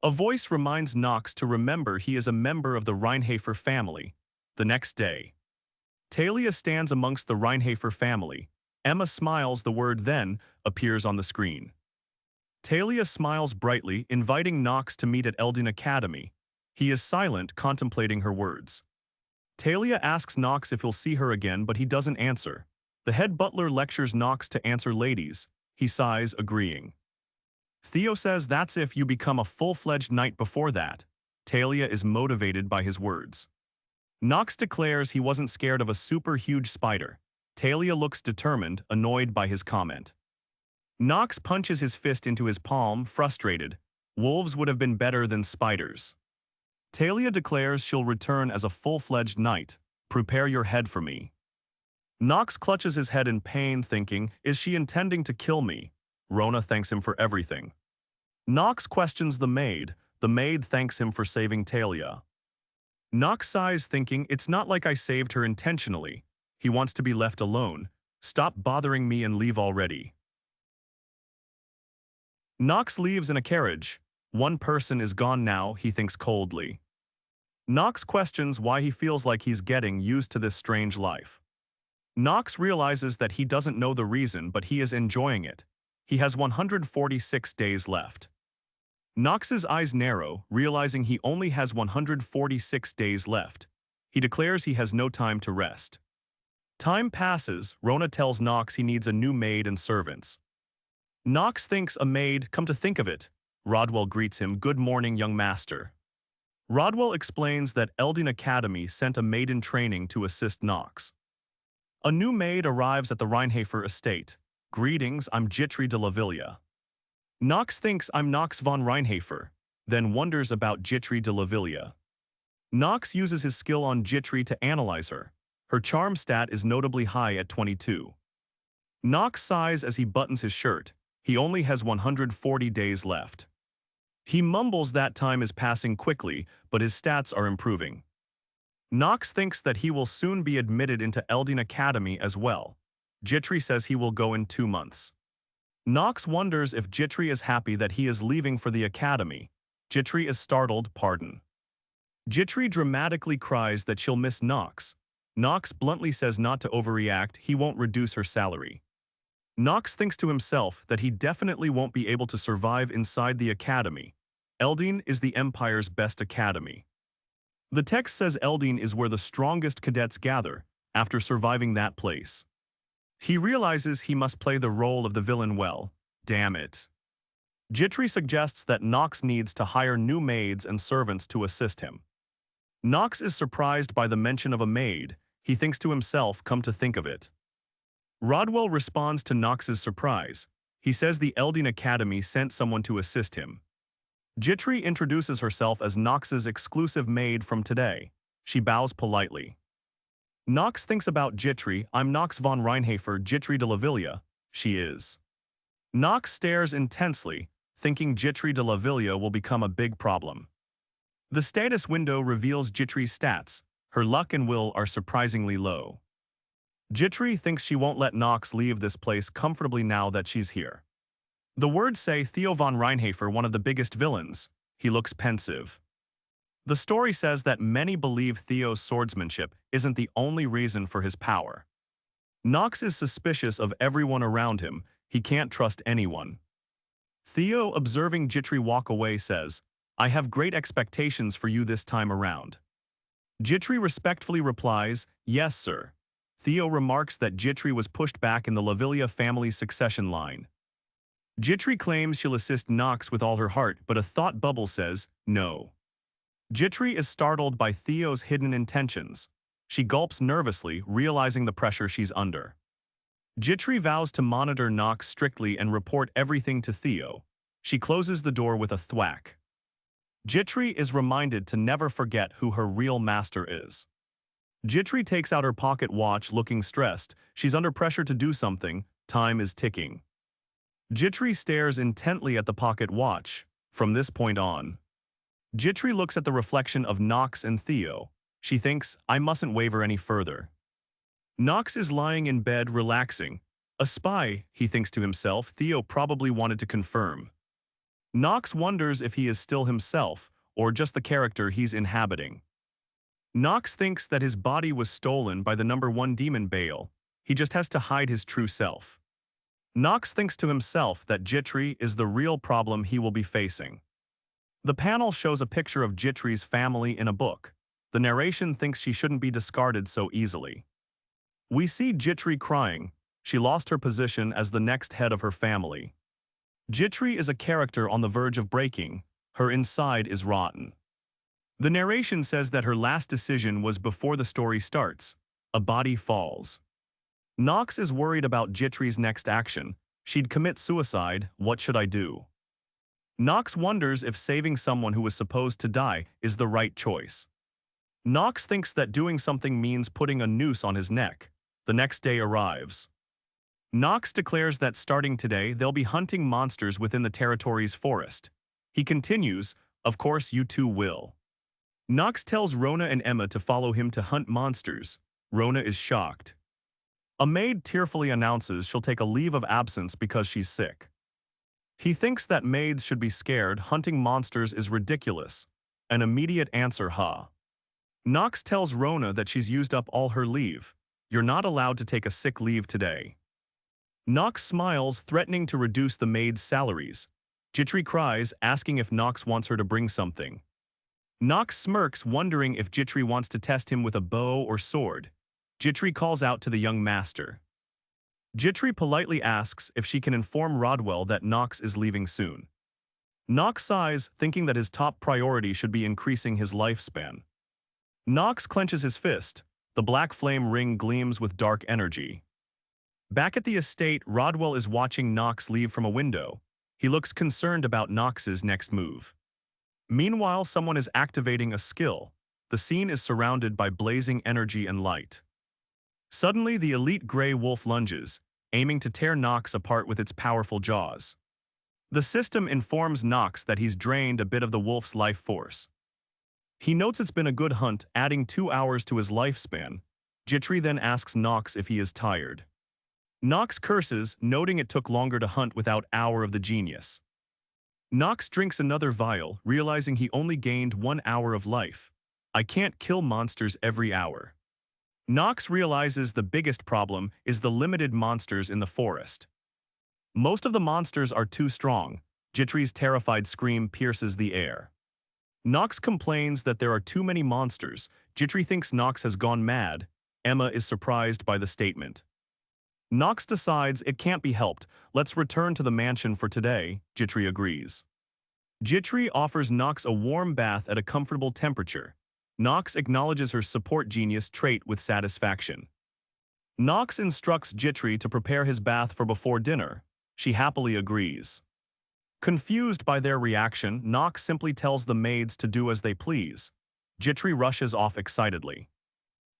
A voice reminds Nox to remember he is a member of the Reinhafer family. The next day, Talia stands amongst the Reinhafer family. Emma smiles, the word "then" appears on the screen. Talia smiles brightly, inviting Nox to meet at Eldin Academy. He is silent, contemplating her words. Talia asks Nox if he'll see her again, but he doesn't answer. The head butler lectures Nox to answer ladies. He sighs, agreeing. Theo says that's if you become a full-fledged knight before that. Talia is motivated by his words. Nox declares he wasn't scared of a super-huge spider. Talia looks determined, annoyed by his comment. Nox punches his fist into his palm, frustrated. Wolves would have been better than spiders. Talia declares she'll return as a full-fledged knight. Prepare your head for me. Nox clutches his head in pain, thinking, is she intending to kill me? Rona thanks him for everything. Nox questions the maid. The maid thanks him for saving Talia. Nox sighs, thinking, it's not like I saved her intentionally. He wants to be left alone. Stop bothering me and leave already. Nox leaves in a carriage. One person is gone now, he thinks coldly. Nox questions why he feels like he's getting used to this strange life. Nox realizes that he doesn't know the reason, but he is enjoying it. He has 146 days left. Nox's eyes narrow, realizing he only has 146 days left. He declares he has no time to rest. Time passes. Rona tells Nox he needs a new maid and servants. Nox thinks a maid, come to think of it. Rodwell greets him, good morning, young master. Rodwell explains that Eldin Academy sent a maid in training to assist Nox. A new maid arrives at the Reinhafer estate. Greetings, I'm Jitri de la Villa. Nox thinks I'm Nox von Reinhafer, then wonders about Jitri de la Villa. Nox uses his skill on Jitri to analyze her. Her charm stat is notably high at 22. Nox sighs as he buttons his shirt. He only has 140 days left. He mumbles that time is passing quickly, but his stats are improving. Nox thinks that he will soon be admitted into Eldin Academy as well. Jitri says he will go in 2 months. Nox wonders if Jitri is happy that he is leaving for the academy. Jitri is startled, pardon. Jitri dramatically cries that she'll miss Nox. Nox bluntly says not to overreact, he won't reduce her salary. Nox thinks to himself that he definitely won't be able to survive inside the academy. Eldin is the Empire's best academy. The text says Eldin is where the strongest cadets gather, after surviving that place. He realizes he must play the role of the villain well. Damn it. Jitri suggests that Nox needs to hire new maids and servants to assist him. Nox is surprised by the mention of a maid. He thinks to himself, come to think of it. Rodwell responds to Nox's surprise. He says the Eldin Academy sent someone to assist him. Jitri introduces herself as Nox's exclusive maid from today. She bows politely. Nox thinks about Jitri. I'm Nox von Reinhafer, Jitri de la Villa. She is. Nox stares intensely, thinking Jitri de la Villa will become a big problem. The status window reveals Jitri's stats. Her luck and will are surprisingly low. Jitri thinks she won't let Nox leave this place comfortably now that she's here. The words say Theo von Reinhafer, one of the biggest villains. He looks pensive. The story says that many believe Theo's swordsmanship isn't the only reason for his power. Nox is suspicious of everyone around him. He can't trust anyone. Theo, observing Jitri walk away, says, I have great expectations for you this time around. Jitri respectfully replies, yes, sir. Theo remarks that Jitri was pushed back in the Lavilia family's succession line. Jitri claims she'll assist Nox with all her heart, but a thought bubble says, no. Jitri is startled by Theo's hidden intentions. She gulps nervously, realizing the pressure she's under. Jitri vows to monitor Nox strictly and report everything to Theo. She closes the door with a thwack. Jitri is reminded to never forget who her real master is. Jitri takes out her pocket watch looking stressed. She's under pressure to do something. Time is ticking. Jitri stares intently at the pocket watch. From this point on, Jitri looks at the reflection of Nox and Theo. She thinks, I mustn't waver any further. Nox is lying in bed relaxing. A spy, he thinks to himself. Theo probably wanted to confirm. Nox wonders if he is still himself, or just the character he's inhabiting. Nox thinks that his body was stolen by the #1 demon Baal. He just has to hide his true self. Nox thinks to himself that Jitri is the real problem he will be facing. The panel shows a picture of Jitri's family in a book. The narration thinks she shouldn't be discarded so easily. We see Jitri crying. She lost her position as the next head of her family. Jitri is a character on the verge of breaking. Her inside is rotten. The narration says that her last decision was before the story starts. A body falls. Nox is worried about Jitri's next action. She'd commit suicide. What should I do? Nox wonders if saving someone who was supposed to die is the right choice. Nox thinks that doing something means putting a noose on his neck. The next day arrives. Nox declares that starting today they'll be hunting monsters within the territory's forest. He continues, of course you too will. Nox tells Rona and Emma to follow him to hunt monsters. Rona is shocked. A maid tearfully announces she'll take a leave of absence because she's sick. He thinks that maids should be scared. Hunting monsters is ridiculous. An immediate answer, Nox tells Rona that she's used up all her leave. You're not allowed to take a sick leave today. Nox smiles, threatening to reduce the maid's salaries. Jitri cries, asking if Nox wants her to bring something. Nox smirks, wondering if Jitri wants to test him with a bow or sword. Jitri calls out to the young master. Jitri politely asks if she can inform Rodwell that Nox is leaving soon. Nox sighs, thinking that his top priority should be increasing his lifespan. Nox clenches his fist. The black flame ring gleams with dark energy. Back at the estate, Rodwell is watching Nox leave from a window. He looks concerned about Nox's next move. Meanwhile, someone is activating a skill. The scene is surrounded by blazing energy and light. Suddenly, the elite gray wolf lunges, aiming to tear Nox apart with its powerful jaws. The system informs Nox that he's drained a bit of the wolf's life force. He notes it's been a good hunt, adding 2 hours to his lifespan. Jitri then asks Nox if he is tired. Nox curses, noting it took longer to hunt without Hour of the Genius. Nox drinks another vial, realizing he only gained 1 hour of life. I can't kill monsters every hour. Nox realizes the biggest problem is the limited monsters in the forest. Most of the monsters are too strong. Jitri's terrified scream pierces the air. Nox complains that there are too many monsters. Jitri thinks Nox has gone mad. Emma is surprised by the statement. Nox decides it can't be helped. Let's return to the mansion for today. Jitri agrees. Jitri offers Nox a warm bath at a comfortable temperature. Nox acknowledges her support genius trait with satisfaction. Nox instructs Jitri to prepare his bath for before dinner. She happily agrees. Confused by their reaction, Nox simply tells the maids to do as they please. Jitri rushes off excitedly.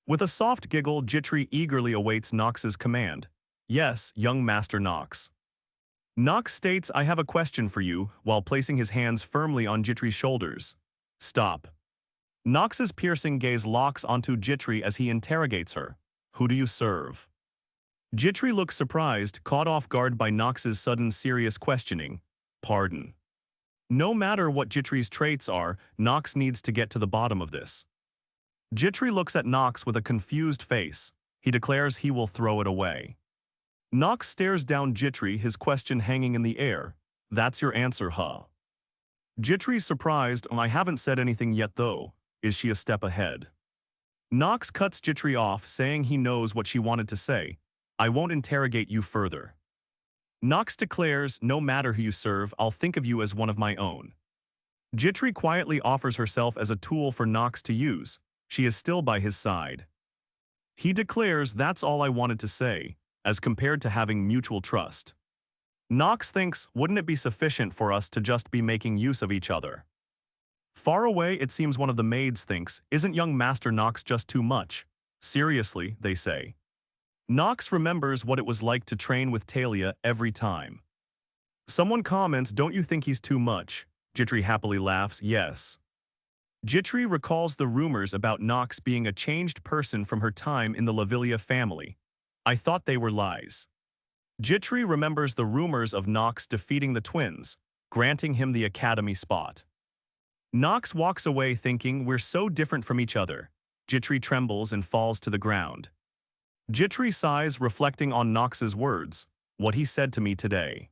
With a soft giggle, Jitri eagerly awaits Nox's command. Yes, young Master Nox. Nox states, I have a question for you, while placing his hands firmly on Jitri's shoulders. Stop. Nox's piercing gaze locks onto Jitri as he interrogates her. Who do you serve? Jitri looks surprised, caught off guard by Nox's sudden serious questioning. Pardon. No matter what Jitri's traits are, Nox needs to get to the bottom of this. Jitri looks at Nox with a confused face. He declares he will throw it away. Nox stares down Jitri, his question hanging in the air. That's your answer, huh? Jitri's surprised, I haven't said anything yet though. Is she a step ahead? Nox cuts Jitri off, saying he knows what she wanted to say. I won't interrogate you further. Nox declares, no matter who you serve, I'll think of you as one of my own. Jitri quietly offers herself as a tool for Nox to use. She is still by his side. He declares, that's all I wanted to say. as compared to having mutual trust. Nox thinks, wouldn't it be sufficient for us to just be making use of each other? Far away, it seems one of the maids thinks, isn't young Master Nox just too much? Seriously, they say. Nox remembers what it was like to train with Talia every time. Someone comments, don't you think he's too much? Jitri happily laughs, yes. Jitri recalls the rumors about Nox being a changed person from her time in the Lavilia family. I thought they were lies. Jitri remembers the rumors of Nox defeating the twins, granting him the academy spot. Nox walks away thinking, we're so different from each other. Jitri trembles and falls to the ground. Jitri sighs, reflecting on Nox's words, what he said to me today.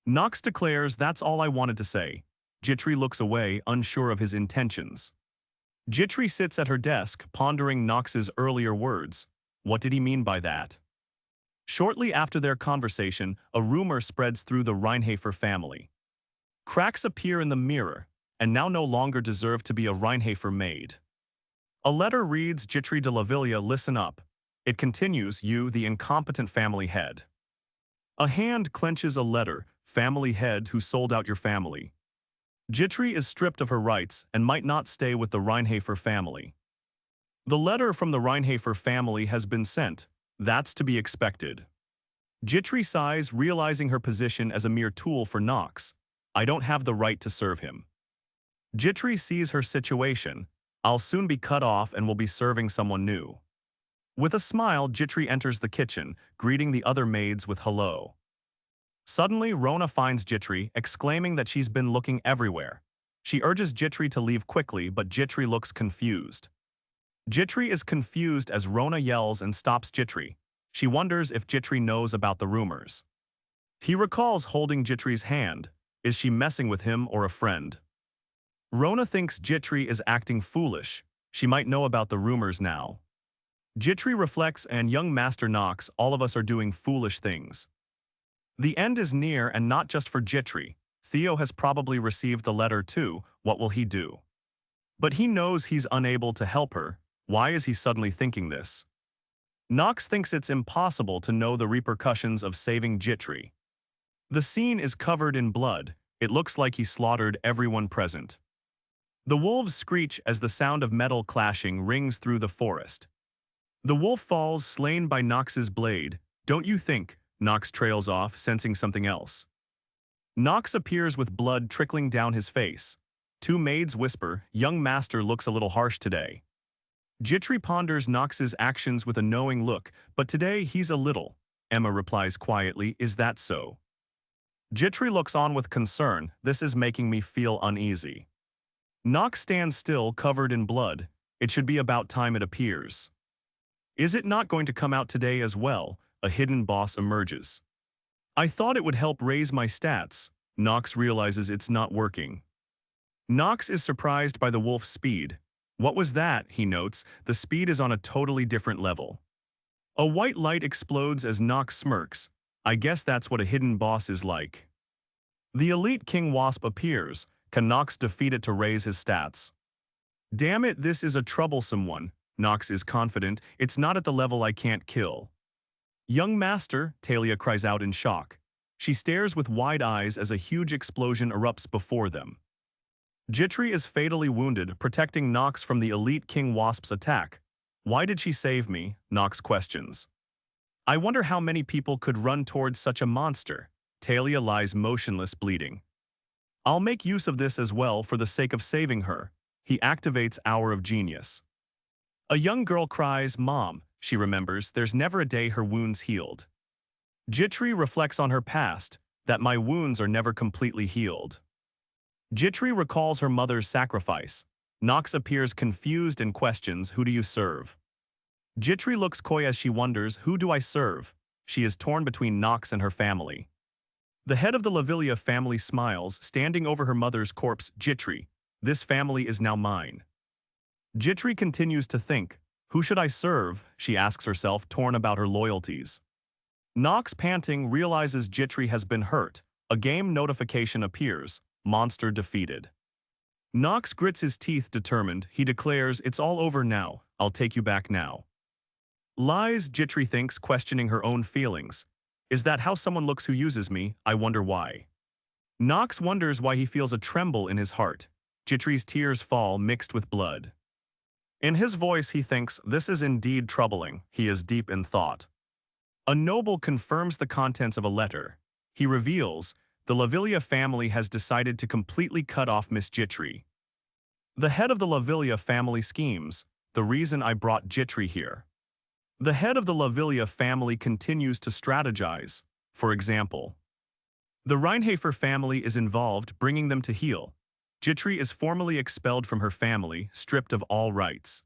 Nox declares, that's all I wanted to say. Jitri looks away, unsure of his intentions. Jitri sits at her desk, pondering Nox's earlier words. What did he mean by that? Shortly after their conversation, a rumor spreads through the Reinhafer family. Cracks appear in the mirror, and now no longer deserve to be a Reinhafer maid. A letter reads, Jitri de Lavilia, listen up. It continues, you, the incompetent family head. A hand clenches a letter, family head who sold out your family. Jitri is stripped of her rights and might not stay with the Reinhafer family. The letter from the Reinhafer family has been sent. That's to be expected. Jitri sighs, realizing her position as a mere tool for Nox. I don't have the right to serve him. Jitri sees her situation. I'll soon be cut off and will be serving someone new. With a smile, Jitri enters the kitchen, greeting the other maids with hello. Suddenly, Rona finds Jitri, exclaiming that she's been looking everywhere. She urges Jitri to leave quickly, but Jitri looks confused. Jitri is confused as Rona yells and stops Jitri. She wonders if Jitri knows about the rumors. He recalls holding Jitri's hand. Is she messing with him or a friend? Rona thinks Jitri is acting foolish. She might know about the rumors now. Jitri reflects, and young Master Nox, all of us are doing foolish things. The end is near, and not just for Jitri. Theo has probably received the letter too. What will he do? But he knows he's unable to help her. Why is he suddenly thinking this? Nox thinks it's impossible to know the repercussions of saving Jitri. The scene is covered in blood. It looks like he slaughtered everyone present. The wolves screech as the sound of metal clashing rings through the forest. The wolf falls, slain by Nox's blade. Don't you think? Nox trails off, sensing something else. Nox appears with blood trickling down his face. Two maids whisper, young master looks a little harsh today. Jitri ponders Nox's actions with a knowing look, but today he's a little. Emma replies quietly, is that so? Jitri looks on with concern, this is making me feel uneasy. Nox stands still, covered in blood. It should be about time it appears. Is it not going to come out today as well? A hidden boss emerges. I thought it would help raise my stats. Nox realizes it's not working. Nox is surprised by the wolf's speed. What was that? He notes. The speed is on a totally different level. A white light explodes as Nox smirks. I guess that's what a hidden boss is like. The elite King Wasp appears. Can Nox defeat it to raise his stats? Damn it, this is a troublesome one. Nox is confident. It's not at the level I can't kill. Young master, Talia cries out in shock. She stares with wide eyes as a huge explosion erupts before them. Jitri is fatally wounded, protecting Nox from the elite King Wasp's attack. Why did she save me? Nox questions. I wonder how many people could run towards such a monster. Talia lies motionless, bleeding. I'll make use of this as well for the sake of saving her. He activates Hour of Genius. A young girl cries, Mom. She remembers there's never a day her wounds healed. Jitri reflects on her past, that my wounds are never completely healed. Jitri recalls her mother's sacrifice. Nox appears confused and questions, who do you serve? Jitri looks coy as she wonders, who do I serve? She is torn between Nox and her family. The head of the Lavilia family smiles, standing over her mother's corpse, Jitri. This family is now mine. Jitri continues to think, who should I serve? She asks herself, torn about her loyalties. Nox, panting, realizes Jitri has been hurt. A game notification appears. Monster defeated. Nox grits his teeth, determined. He declares, it's all over now. I'll take you back now. Lies, Jitri thinks, questioning her own feelings. Is that how someone looks who uses me? I wonder why. Nox wonders why he feels a tremble in his heart. Jitri's tears fall mixed with blood. In his voice he thinks, this is indeed troubling. He is deep in thought. A noble confirms the contents of a letter. He reveals, the Lavilia family has decided to completely cut off Miss Jitri. The head of the Lavilia family schemes, the reason I brought Jitri here. The head of the Lavilia family continues to strategize. For example, the Reinhafer family is involved, bringing them to heel. Jitri is formally expelled from her family, stripped of all rights.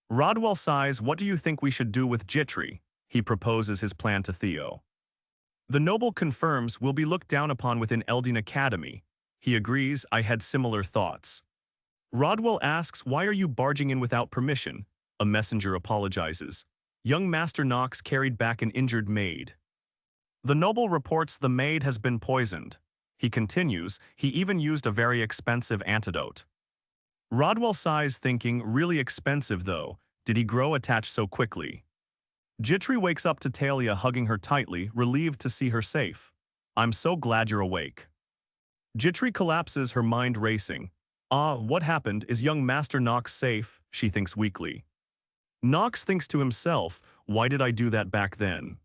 Rodwell sighs, what do you think we should do with Jitri? He proposes his plan to Theo. The noble confirms will be looked down upon within Eldine Academy. He agrees, I had similar thoughts. Rodwell asks, why are you barging in without permission? A messenger apologizes. Young Master Nox carried back an injured maid. The noble reports the maid has been poisoned. He continues, he even used a very expensive antidote. Rodwell sighs thinking, really expensive though, did he grow attached so quickly? Jitri wakes up to Talia hugging her tightly, relieved to see her safe. I'm so glad you're awake. Jitri collapses, her mind racing. What happened? Is young Master Nox safe? She thinks weakly. Nox thinks to himself, why did I do that back then?